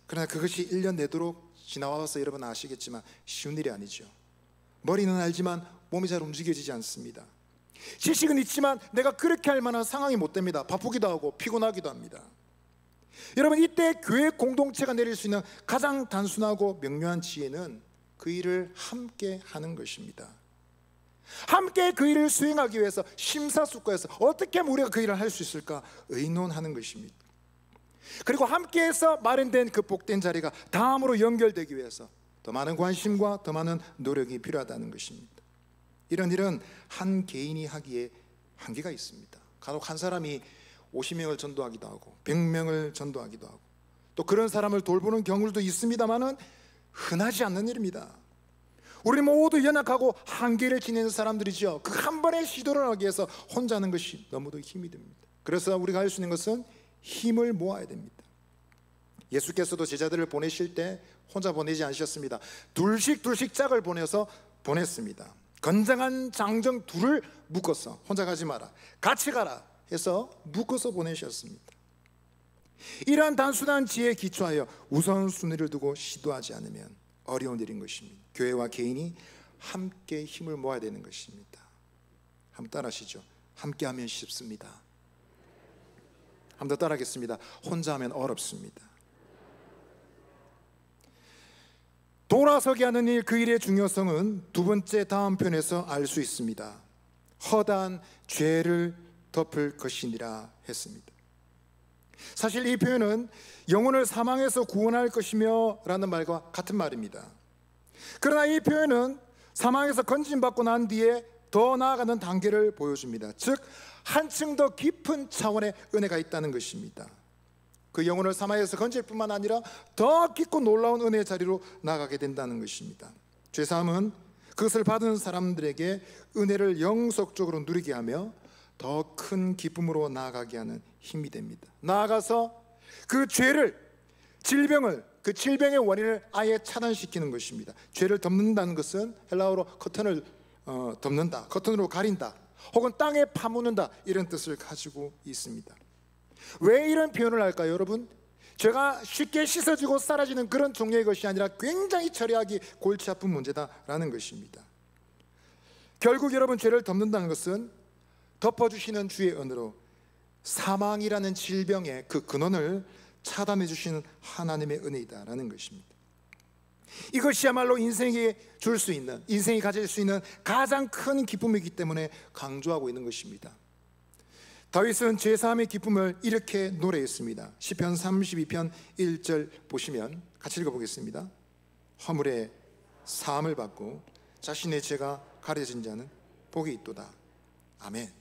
그러나 그것이 1년 내도록 지나와서 여러분 아시겠지만 쉬운 일이 아니죠. 머리는 알지만 몸이 잘 움직여지지 않습니다. 지식은 있지만 내가 그렇게 할 만한 상황이 못 됩니다. 바쁘기도 하고 피곤하기도 합니다. 여러분, 이때 교회 공동체가 내릴 수 있는 가장 단순하고 명료한 지혜는 그 일을 함께 하는 것입니다. 함께 그 일을 수행하기 위해서 심사숙고해서 어떻게 하면 우리가 그 일을 할 수 있을까 의논하는 것입니다. 그리고 함께해서 마련된 그 복된 자리가 다음으로 연결되기 위해서 더 많은 관심과 더 많은 노력이 필요하다는 것입니다. 이런 일은 한 개인이 하기에 한계가 있습니다. 간혹 한 사람이 50명을 전도하기도 하고 100명을 전도하기도 하고 또 그런 사람을 돌보는 경우도 있습니다만은 흔하지 않는 일입니다. 우리 모두 연약하고 한계를 지니는 사람들이죠. 그 한 번의 시도를 하기 위해서 혼자 하는 것이 너무도 힘이 듭니다. 그래서 우리가 할 수 있는 것은 힘을 모아야 됩니다. 예수께서도 제자들을 보내실 때 혼자 보내지 않으셨습니다. 둘씩 짝을 보내서 보냈습니다. 건장한 장정 둘을 묶어서, 혼자 가지 마라, 같이 가라 해서 묶어서 보내셨습니다. 이러한 단순한 지혜에 기초하여 우선순위를 두고 시도하지 않으면 어려운 일인 것입니다. 교회와 개인이 함께 힘을 모아야 되는 것입니다. 한번 따라하시죠. 함께하면 쉽습니다. 한번 더 따라하겠습니다. 혼자 하면 어렵습니다. 돌아서게 하는 일, 그 일의 중요성은 두 번째 다음 편에서 알 수 있습니다. 허다한 죄를 덮을 것이니라 했습니다. 사실 이 표현은 영혼을 사망에서 구원할 것이며 라는 말과 같은 말입니다. 그러나 이 표현은 사망에서 건진받고 난 뒤에 더 나아가는 단계를 보여줍니다. 즉 한층 더 깊은 차원의 은혜가 있다는 것입니다. 그 영혼을 사망에서 건질 뿐만 아니라 더 깊고 놀라운 은혜의 자리로 나아가게 된다는 것입니다. 죄사함은 그것을 받은 사람들에게 은혜를 영속적으로 누리게 하며 더 큰 기쁨으로 나아가게 하는 힘이 됩니다. 나아가서 그 죄를, 질병을, 그 질병의 원인을 아예 차단시키는 것입니다. 죄를 덮는다는 것은 헬라어로 커튼을 덮는다, 커튼으로 가린다, 혹은 땅에 파묻는다, 이런 뜻을 가지고 있습니다. 왜 이런 표현을 할까요, 여러분? 죄가 쉽게 씻어지고 사라지는 그런 종류의 것이 아니라 굉장히 처리하기 골치 아픈 문제다라는 것입니다. 결국 여러분, 죄를 덮는다는 것은 덮어주시는 주의 은혜로 사망이라는 질병의 그 근원을 차단해 주시는 하나님의 은혜이다라는 것입니다. 이것이야말로 인생이 줄 수 있는, 인생이 가질 수 있는 가장 큰 기쁨이기 때문에 강조하고 있는 것입니다. 다윗은 제사함의 기쁨을 이렇게 노래했습니다. 시편 32편 1절 보시면 같이 읽어보겠습니다. 화물에 사함을 받고 자신의 죄가 가려진 자는 복이 있도다. 아멘.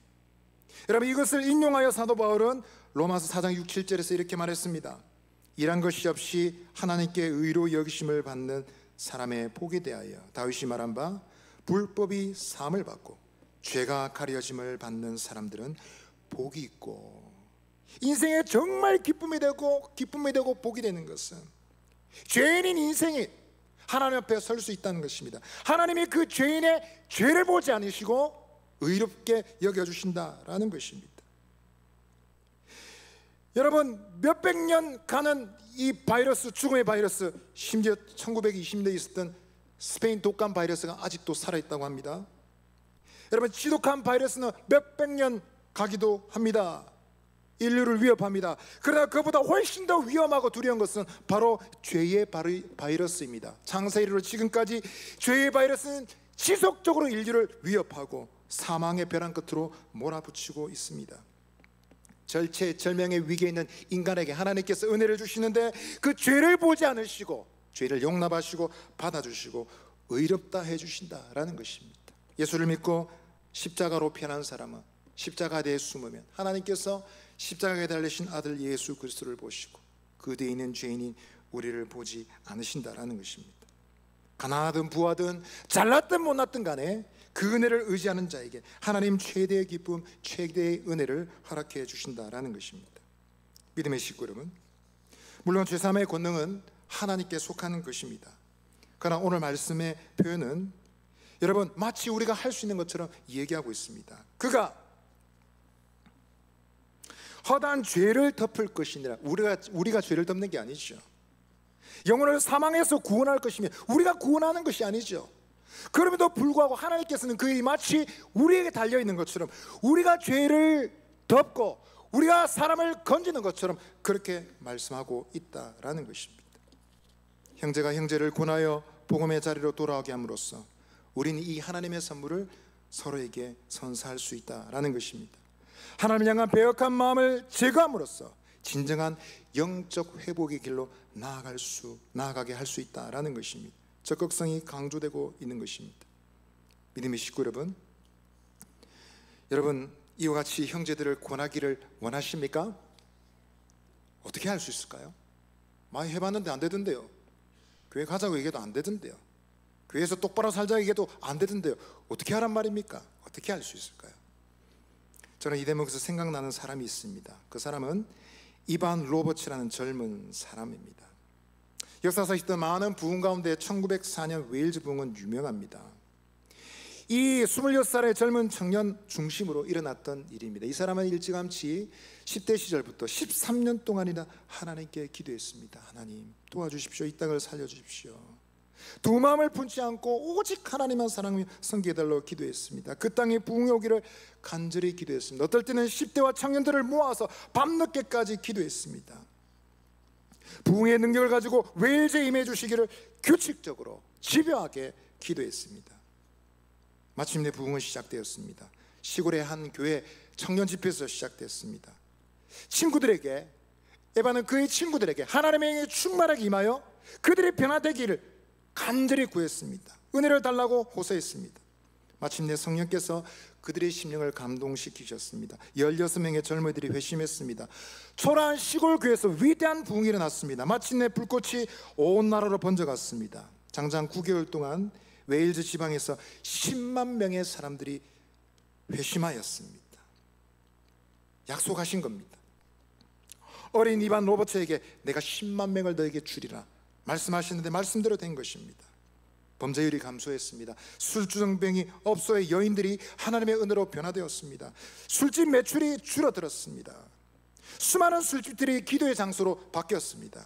여러분, 이것을 인용하여 사도 바울은 로마서 4장 6, 7절에서 이렇게 말했습니다. 일한 것이 없이 하나님께 의로 여기심을 받는 사람의 복에 대하여 다윗이 말한 바 불법이 사함을 받고 죄가 가려짐을 받는 사람들은 복이 있고, 인생에 정말 기쁨이 되고 복이 되는 것은 죄인인 인생이 하나님 앞에 설 수 있다는 것입니다. 하나님이 그 죄인의 죄를 보지 않으시고 의롭게 여겨주신다라는 것입니다. 여러분, 몇백 년 가는 이 바이러스, 죽음의 바이러스, 심지어 1920년대에 있었던 스페인 독감 바이러스가 아직도 살아있다고 합니다. 여러분, 지독한 바이러스는 몇백 년 가기도 합니다. 인류를 위협합니다. 그러나 그보다 훨씬 더 위험하고 두려운 것은 바로 죄의 바이러스입니다. 창세 이후로 지금까지 죄의 바이러스는 지속적으로 인류를 위협하고 사망의 벼랑 끝으로 몰아붙이고 있습니다. 절체절명의 위기에 있는 인간에게 하나님께서 은혜를 주시는데 그 죄를 보지 않으시고 죄를 용납하시고 받아주시고 의롭다 해주신다라는 것입니다. 예수를 믿고 십자가로 피어난 사람은 십자가에 숨으면 하나님께서 십자가에 달리신 아들 예수 그리스도를 보시고 그 뒤에 있는 죄인인 우리를 보지 않으신다라는 것입니다. 가난하든 부하든 잘났든 못났든 간에 그 은혜를 의지하는 자에게 하나님 최대의 기쁨, 최대의 은혜를 허락해 주신다라는 것입니다. 믿음의 식구 여러분, 물론 죄사함의 권능은 하나님께 속하는 것입니다. 그러나 오늘 말씀의 표현은 여러분 마치 우리가 할 수 있는 것처럼 얘기하고 있습니다. 그가 허다한 죄를 덮을 것이니라. 우리가 죄를 덮는 게 아니죠. 영혼을 사망에서 구원할 것이며 우리가 구원하는 것이 아니죠. 그럼에도 불구하고 하나님께서는 그 일이 마치 우리에게 달려있는 것처럼 우리가 죄를 덮고 우리가 사람을 건지는 것처럼 그렇게 말씀하고 있다라는 것입니다. 형제가 형제를 권하여 복음의 자리로 돌아오게 함으로써 우리는 이 하나님의 선물을 서로에게 선사할 수 있다라는 것입니다. 하나님을 향한 배역한 마음을 제거함으로써 진정한 영적 회복의 길로 나아가게 할 수 있다라는 것입니다. 적극성이 강조되고 있는 것입니다. 믿음의 식구 여러분 이와 같이 형제들을 권하기를 원하십니까? 어떻게 할 수 있을까요? 많이 해봤는데 안 되던데요. 교회 가자고 얘기해도 안 되던데요. 교회에서 똑바로 살자고 얘기해도 안 되던데요. 어떻게 하란 말입니까? 어떻게 할 수 있을까요? 저는 이 대목에서 생각나는 사람이 있습니다. 그 사람은 이반 로버츠라는 젊은 사람입니다. 역사상에 있던 많은 부흥 가운데 1904년 웨일즈 부흥은 유명합니다. 이 26살의 젊은 청년 중심으로 일어났던 일입니다. 이 사람은 일찌감치 10대 시절부터 13년 동안이나 하나님께 기도했습니다. 하나님 도와주십시오. 이 땅을 살려주십시오. 두 마음을 품지 않고 오직 하나님만 사랑하며 섬기달라고 기도했습니다. 그 땅에 부흥이 오기를 간절히 기도했습니다. 어떨 때는 10대와 청년들을 모아서 밤늦게까지 기도했습니다. 부흥의 능력을 가지고 웨일즈에 임해 주시기를 규칙적으로 집요하게 기도했습니다. 마침내 부흥은 시작되었습니다. 시골의 한 교회 청년 집회에서 시작됐습니다. 친구들에게, 에바는 그의 친구들에게 하나님의 영이 충만하게 임하여 그들이 변화되기를 간절히 구했습니다. 은혜를 달라고 호소했습니다. 마침내 성령께서 그들의 심령을 감동시키셨습니다. 16명의 젊은이들이 회심했습니다. 초라한 시골 교회에서 위대한 부흥이 일어났습니다. 마침내 불꽃이 온 나라로 번져갔습니다. 장장 9개월 동안 웨일즈 지방에서 10만 명의 사람들이 회심하였습니다. 약속하신 겁니다. 어린 이반 로버츠에게 내가 10만 명을 너에게 주리라 말씀하셨는데 말씀대로 된 것입니다. 범죄율이 감소했습니다. 술주정뱅이 업소의 여인들이 하나님의 은혜로 변화되었습니다. 술집 매출이 줄어들었습니다. 수많은 술집들이 기도의 장소로 바뀌었습니다.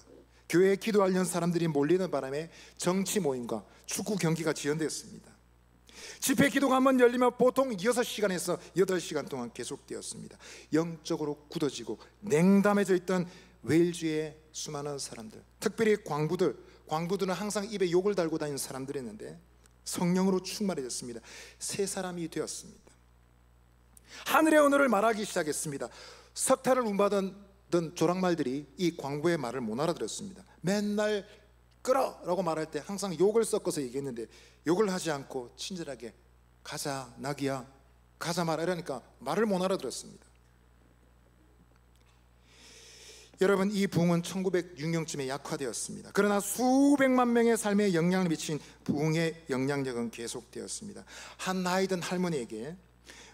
교회에 기도하려는 사람들이 몰리는 바람에 정치 모임과 축구 경기가 지연되었습니다. 집회 기도가 한번 열리면 보통 6시간에서 8시간 동안 계속되었습니다. 영적으로 굳어지고 냉담해져 있던 웨일즈의 수많은 사람들, 특별히 광부들, 광부들은 항상 입에 욕을 달고 다니는 사람들이었는데 성령으로 충만해졌습니다. 새 사람이 되었습니다. 하늘의 언어를 말하기 시작했습니다. 석탄을 운받던 조랑말들이 이 광부의 말을 못 알아들었습니다. 맨날 끌어 라고 말할 때 항상 욕을 섞어서 얘기했는데 욕을 하지 않고 친절하게 가자 나귀야 가자 말아 이러니까 말을 못 알아들었습니다. 여러분, 이 부흥은 1906년쯤에 약화되었습니다. 그러나 수백만 명의 삶에 영향을 미친 부흥의 영향력은 계속되었습니다. 한 나이든 할머니에게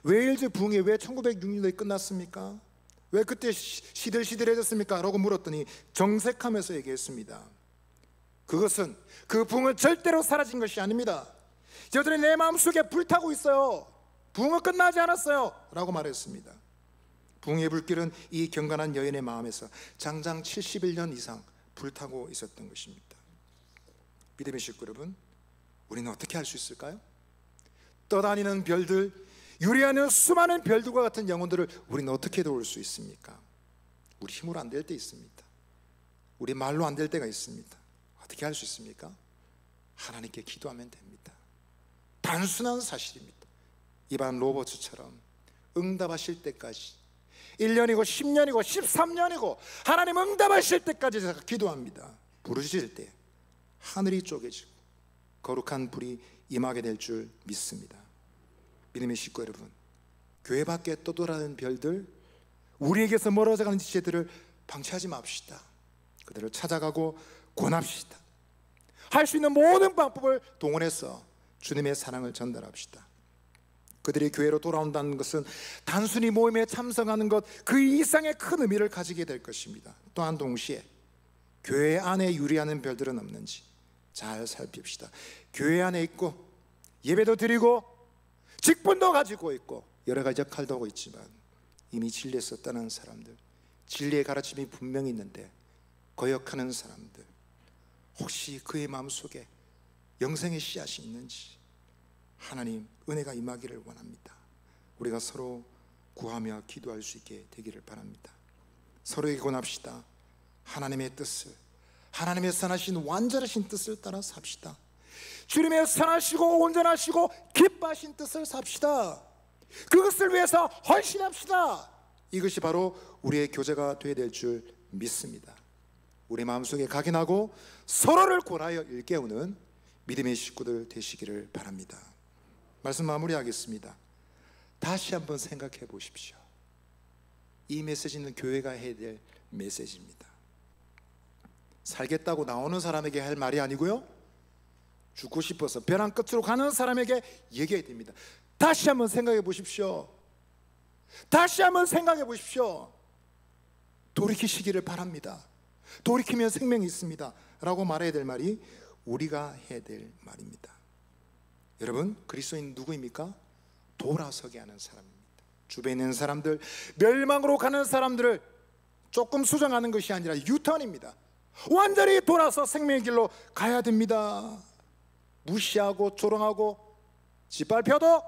웨일즈 부흥이 왜 1906년도에 끝났습니까? 왜 그때 시들시들해졌습니까? 라고 물었더니 정색하면서 얘기했습니다. 그것은, 그 부흥은 절대로 사라진 것이 아닙니다. 여전히 내 마음속에 불타고 있어요. 부흥은 끝나지 않았어요 라고 말했습니다. 부흥의 불길은 이 경건한 여인의 마음에서 장장 71년 이상 불타고 있었던 것입니다. 믿음의 식구 여러분, 우리는 어떻게 할 수 있을까요? 떠다니는 별들, 유리하는 수많은 별들과 같은 영혼들을 우리는 어떻게 도울 수 있습니까? 우리 힘으로 안 될 때 있습니다. 우리 말로 안 될 때가 있습니다. 어떻게 할 수 있습니까? 하나님께 기도하면 됩니다. 단순한 사실입니다. 이반 로버츠처럼 응답하실 때까지 1년이고 10년이고 13년이고 하나님 응답하실 때까지 제가 기도합니다. 부르짖을 때 하늘이 쪼개지고 거룩한 불이 임하게 될 줄 믿습니다. 믿음의 식구 여러분, 교회 밖에 떠돌아다니는 별들, 우리에게서 멀어져가는 지체들을 방치하지 맙시다. 그들을 찾아가고 권합시다. 할 수 있는 모든 방법을 동원해서 주님의 사랑을 전달합시다. 그들이 교회로 돌아온다는 것은 단순히 모임에 참석하는 것 그 이상의 큰 의미를 가지게 될 것입니다. 또한 동시에 교회 안에 유리하는 별들은 없는지 잘 살핍시다. 교회 안에 있고 예배도 드리고 직분도 가지고 있고 여러 가지 역할도 하고 있지만 이미 진리에서 떠난 사람들, 진리의 가르침이 분명히 있는데 거역하는 사람들, 혹시 그의 마음속에 영생의 씨앗이 있는지 하나님 은혜가 임하기를 원합니다. 우리가 서로 구하며 기도할 수 있게 되기를 바랍니다. 서로에게 권합시다. 하나님의 뜻을, 하나님의 선하신 완전하신 뜻을 따라 삽시다. 주님의 선하시고 온전하시고 기뻐하신 뜻을 삽시다. 그것을 위해서 헌신합시다. 이것이 바로 우리의 교제가 되어야 될 줄 믿습니다. 우리 마음속에 각인하고 서로를 권하여 일깨우는 믿음의 식구들 되시기를 바랍니다. 말씀 마무리하겠습니다. 다시 한번 생각해 보십시오. 이 메시지는 교회가 해야 될 메시지입니다. 살겠다고 나오는 사람에게 할 말이 아니고요, 죽고 싶어서 벼랑 끝으로 가는 사람에게 얘기해야 됩니다. 다시 한번 생각해 보십시오. 다시 한번 생각해 보십시오. 돌이키시기를 바랍니다. 돌이키면 생명이 있습니다 라고 말해야 될 말이 우리가 해야 될 말입니다. 여러분, 그리스도인 누구입니까? 돌아서게 하는 사람입니다. 주변에 있는 사람들, 멸망으로 가는 사람들을 조금 수정하는 것이 아니라 유턴입니다. 완전히 돌아서 생명의 길로 가야 됩니다. 무시하고 조롱하고 짓밟혀도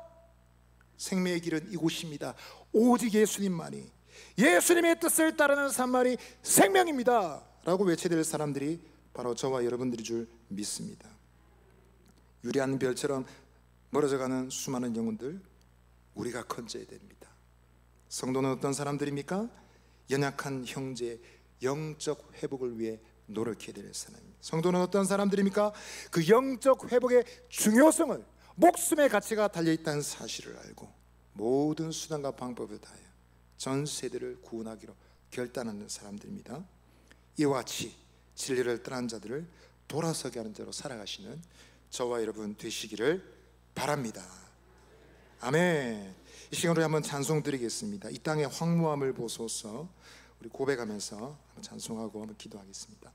생명의 길은 이곳입니다. 오직 예수님만이, 예수님의 뜻을 따르는 삶만이 생명입니다 라고 외쳐야 될 사람들이 바로 저와 여러분들이 줄 믿습니다. 유리한 별처럼 멀어져가는 수많은 영혼들, 우리가 건져야 됩니다. 성도는 어떤 사람들입니까? 연약한 형제의 영적 회복을 위해 노력해야 될 사람입니다. 성도는 어떤 사람들입니까? 그 영적 회복의 중요성을, 목숨의 가치가 달려있다는 사실을 알고 모든 수단과 방법을 다하여 전 세대를 구원하기로 결단하는 사람들입니다. 이와 같이 진리를 떠난 자들을 돌아서게 하는 자로 살아가시는 저와 여러분 되시기를 바랍니다. 아멘. 이 시간으로 한번 찬송 드리겠습니다. 이 땅의 황무함을 보소서. 우리 고백하면서 한번 찬송하고 한번 기도하겠습니다.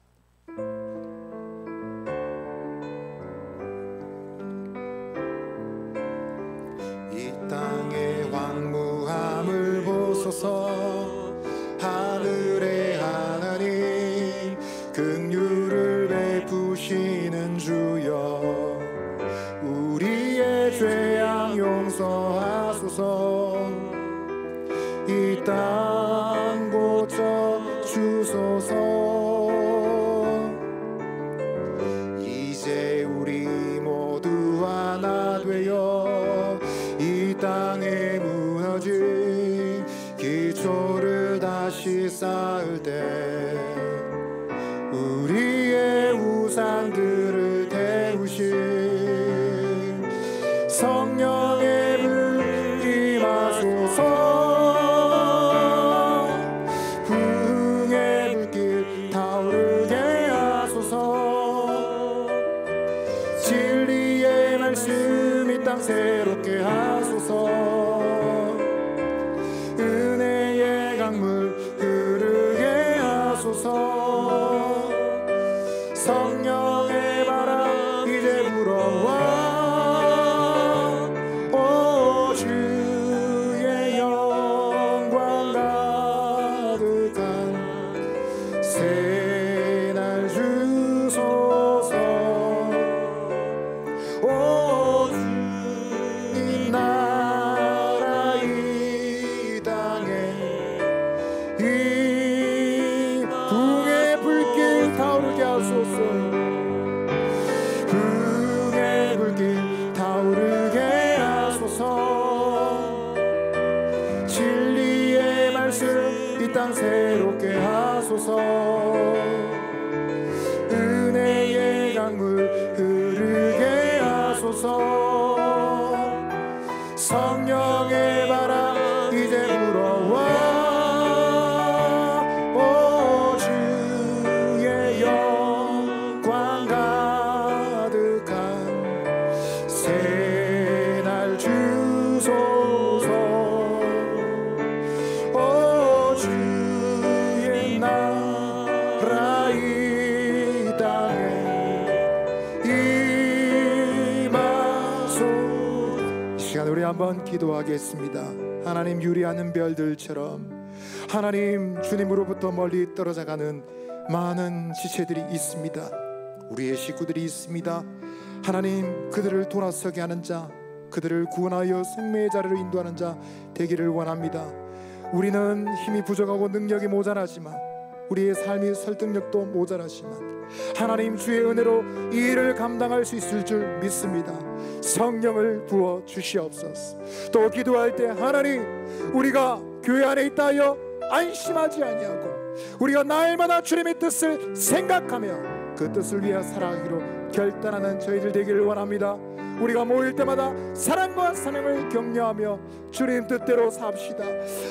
이 땅의 황무함을 보소서. 하늘의 하나님, 긍휼을 베푸시는 주여, 우리의 죄악 용서하소서. 이 땅 고쳐 주소서. 이제 우리 모두 하나 되어 이 땅에 무너진 기초를 다시 쌓을 때 우리의 우상들을 태우신 성령의 불 임하소서. 부흥의 불길 타오르게 하소서. 진리의 말씀 이 땅 새롭게 하소서. 은혜의 강물 흐르게 하소서. 성령의 바람 이제 불어와. 오 주의 영광 가득한 새날 주소서. 오 주님 나라 이 땅에 이 부흥의 불길 타오르게 하소서. 부흥의 불길 타오르게 하소서. 진리의 말씀 이 땅 새롭게 하소서. 은혜의 강물 흐르게 하소서. 성령의 바람 이제 불어와. 오 주의 영광 가득한 새날 주소서. 오 주의 나라 이 땅에 임하소. 이 시간 우리 한번 기도하겠습니다. 하나님, 유리하는 별들처럼 하나님 주님으로부터 멀리 떨어져가는 많은 지체들이 있습니다. 우리의 식구들이 있습니다. 하나님, 그들을 돌아서게 하는 자, 그들을 구원하여 생명의 자리로 인도하는 자 되기를 원합니다. 우리는 힘이 부족하고 능력이 모자라지만, 우리의 삶의 설득력도 모자라지만 하나님 주의 은혜로 이 일을 감당할 수 있을 줄 믿습니다. 성령을 부어 주시옵소서. 또 기도할 때 하나님, 우리가 교회 안에 있다 하여 안심하지 아니하고 우리가 날마다 주님의 뜻을 생각하며 그 뜻을 위해 살아가기로 결단하는 저희들 되기를 원합니다. 우리가 모일 때마다 사랑과 사명을 격려하며 주님 뜻대로 삽시다.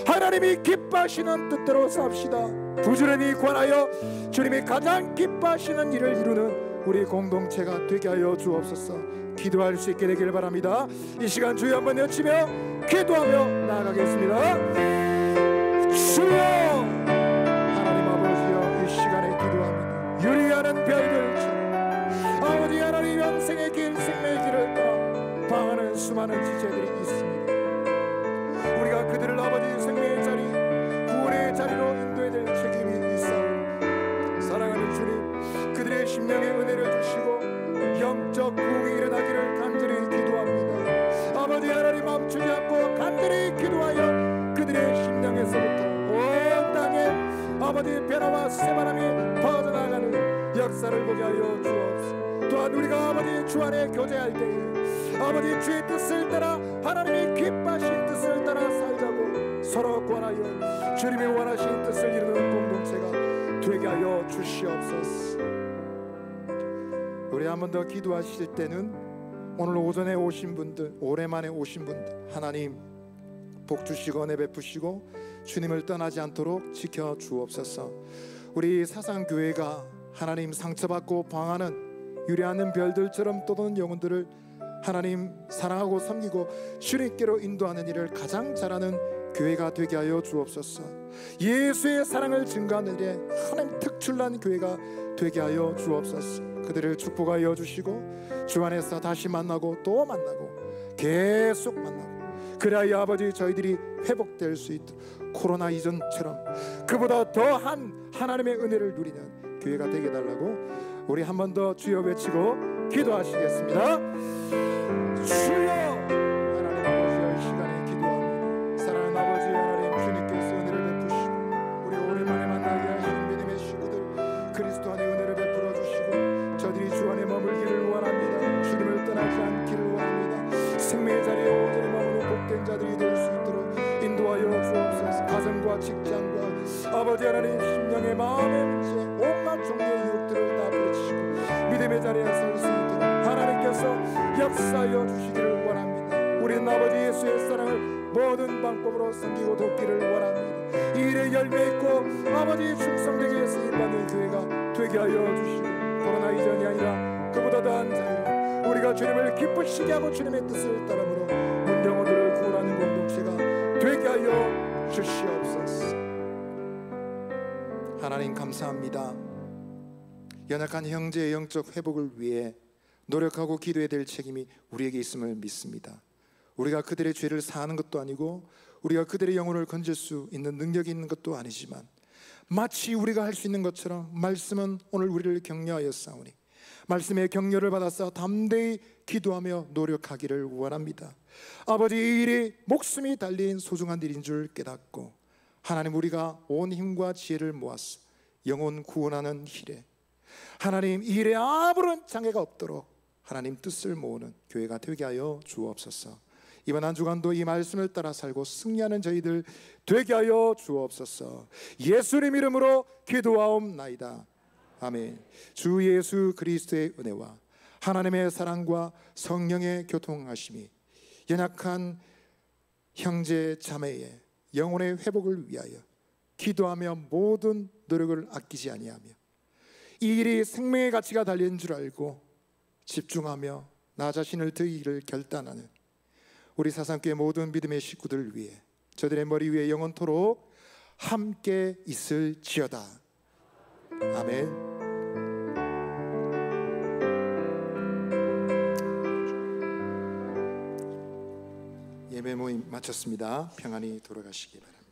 하나님이 기뻐하시는 뜻대로 삽시다. 부지런히 관하여 주님이 가장 기뻐하시는 일을 이루는 우리 공동체가 되게 하여 주옵소서. 기도할 수 있게 되길 바랍니다. 이 시간 주여 한번 외치며 기도하며 나아가겠습니다. 주여, 하나님 아버지여, 이 시간에 기도합니다. 유리하는 별들처럼 아버지 하나님, 영생의 길, 생명의 길을 따라 방하는 수많은 지체들이 있습니다. 우리가 그들을 아버지 생명의 자리, 구원의 자리로 인도해야 될 책임이 있사오니 사랑하는 주님, 그들의 심령의 은혜를 주시고 영적 부흥이 일어나기를 간절히 기도합니다. 아버지 하나님, 멈추지 않고 간절히 기도하여 그들의 심령에서부터 온 땅에 아버지 변화와 새바람이 퍼져나가는 역사를 보게 하여 주옵소서. 또한 우리가 아버지 주 안에 교제할 때에 아버지 주의 뜻을 따라 하나님이 기뻐하신 뜻을 따라 살자고 서로 권하여 주님이 원하신 뜻을 이루는 공동체가 되게 하여 주시옵소서. 우리 한 번 더 기도하실 때는 오늘 오전에 오신 분들, 오랜만에 오신 분들, 하나님 복 주시고 은혜 베푸시고 주님을 떠나지 않도록 지켜 주옵소서. 우리 사상교회가 하나님 상처받고 방하는 유리하는 별들처럼 떠도는 영혼들을 하나님 사랑하고 섬기고 주님께로 인도하는 일을 가장 잘하는 교회가 되게 하여 주옵소서. 예수의 사랑을 증거하는 일에 하나님 특출난 교회가 되게 하여 주옵소서. 그들을 축복하여 주시고 주 안에서 다시 만나고 또 만나고 계속 만나고, 그래야 아버지 저희들이 회복될 수 있도록 코로나 이전처럼 그보다 더한 하나님의 은혜를 누리는 교회가 되게 달라고 우리 한 번 더 주여 외치고 기도하시겠습니다. 주여, 하나님 아버지여, 이 시간에 기도합니다. 사랑하는 아버지 하나님, 주님께서 은혜를 베푸시고 우리 오랜만에 만나게 하시는 믿음의 식구들 그리스도 안에 은혜를 베풀어 주시고 저들이 주 안에 머물기를 학교와 직장과 아버지 하나님 심령의 마음의 문제 온갖 종류의 유혹들을 다 부딪히고 믿음의 자리에 설 수 있도록 하나님께서 역사하여 주시기를 원합니다. 우리는 아버지 예수의 사랑을 모든 방법으로 섬기고 돕기를 원합니다. 이 일에 열매 있고 아버지의 충성되게 쓰임받는 교회가 되게 하여 주시고 코로나 이전이 아니라 그보다 더한 자리로 우리가 주님을 기쁘시게 하고 주님의 뜻을 따름으로 온 영혼들을 구원하는 공동체가 되게 하여 주시옵소서. 하나님 감사합니다. 연약한 형제의 영적 회복을 위해 노력하고 기도해야 될 책임이 우리에게 있음을 믿습니다. 우리가 그들의 죄를 사하는 것도 아니고 우리가 그들의 영혼을 건질 수 있는 능력이 있는 것도 아니지만 마치 우리가 할 수 있는 것처럼 말씀은 오늘 우리를 격려하였사오니 말씀의 격려를 받아서 담대히 기도하며 노력하기를 원합니다. 아버지, 이 일이 목숨이 달린 소중한 일인 줄 깨닫고 하나님, 우리가 온 힘과 지혜를 모아서 영혼 구원하는 일에 하나님, 이 일에 아무런 장애가 없도록 하나님 뜻을 모으는 교회가 되게 하여 주옵소서. 이번 한 주간도 이 말씀을 따라 살고 승리하는 저희들 되게 하여 주옵소서. 예수님 이름으로 기도하옵나이다. 아멘. 주 예수 그리스도의 은혜와 하나님의 사랑과 성령의 교통하심이 연약한 형제 자매의 영혼의 회복을 위하여 기도하며 모든 노력을 아끼지 아니하며 이 일이 생명의 가치가 달린 줄 알고 집중하며 나 자신을 드리기를 결단하는 우리 사상교회 모든 믿음의 식구들을 위해 저들의 머리 위에 영원토록 함께 있을지어다. 아멘. 예배 모임 마쳤습니다. 평안히 돌아가시기 바랍니다.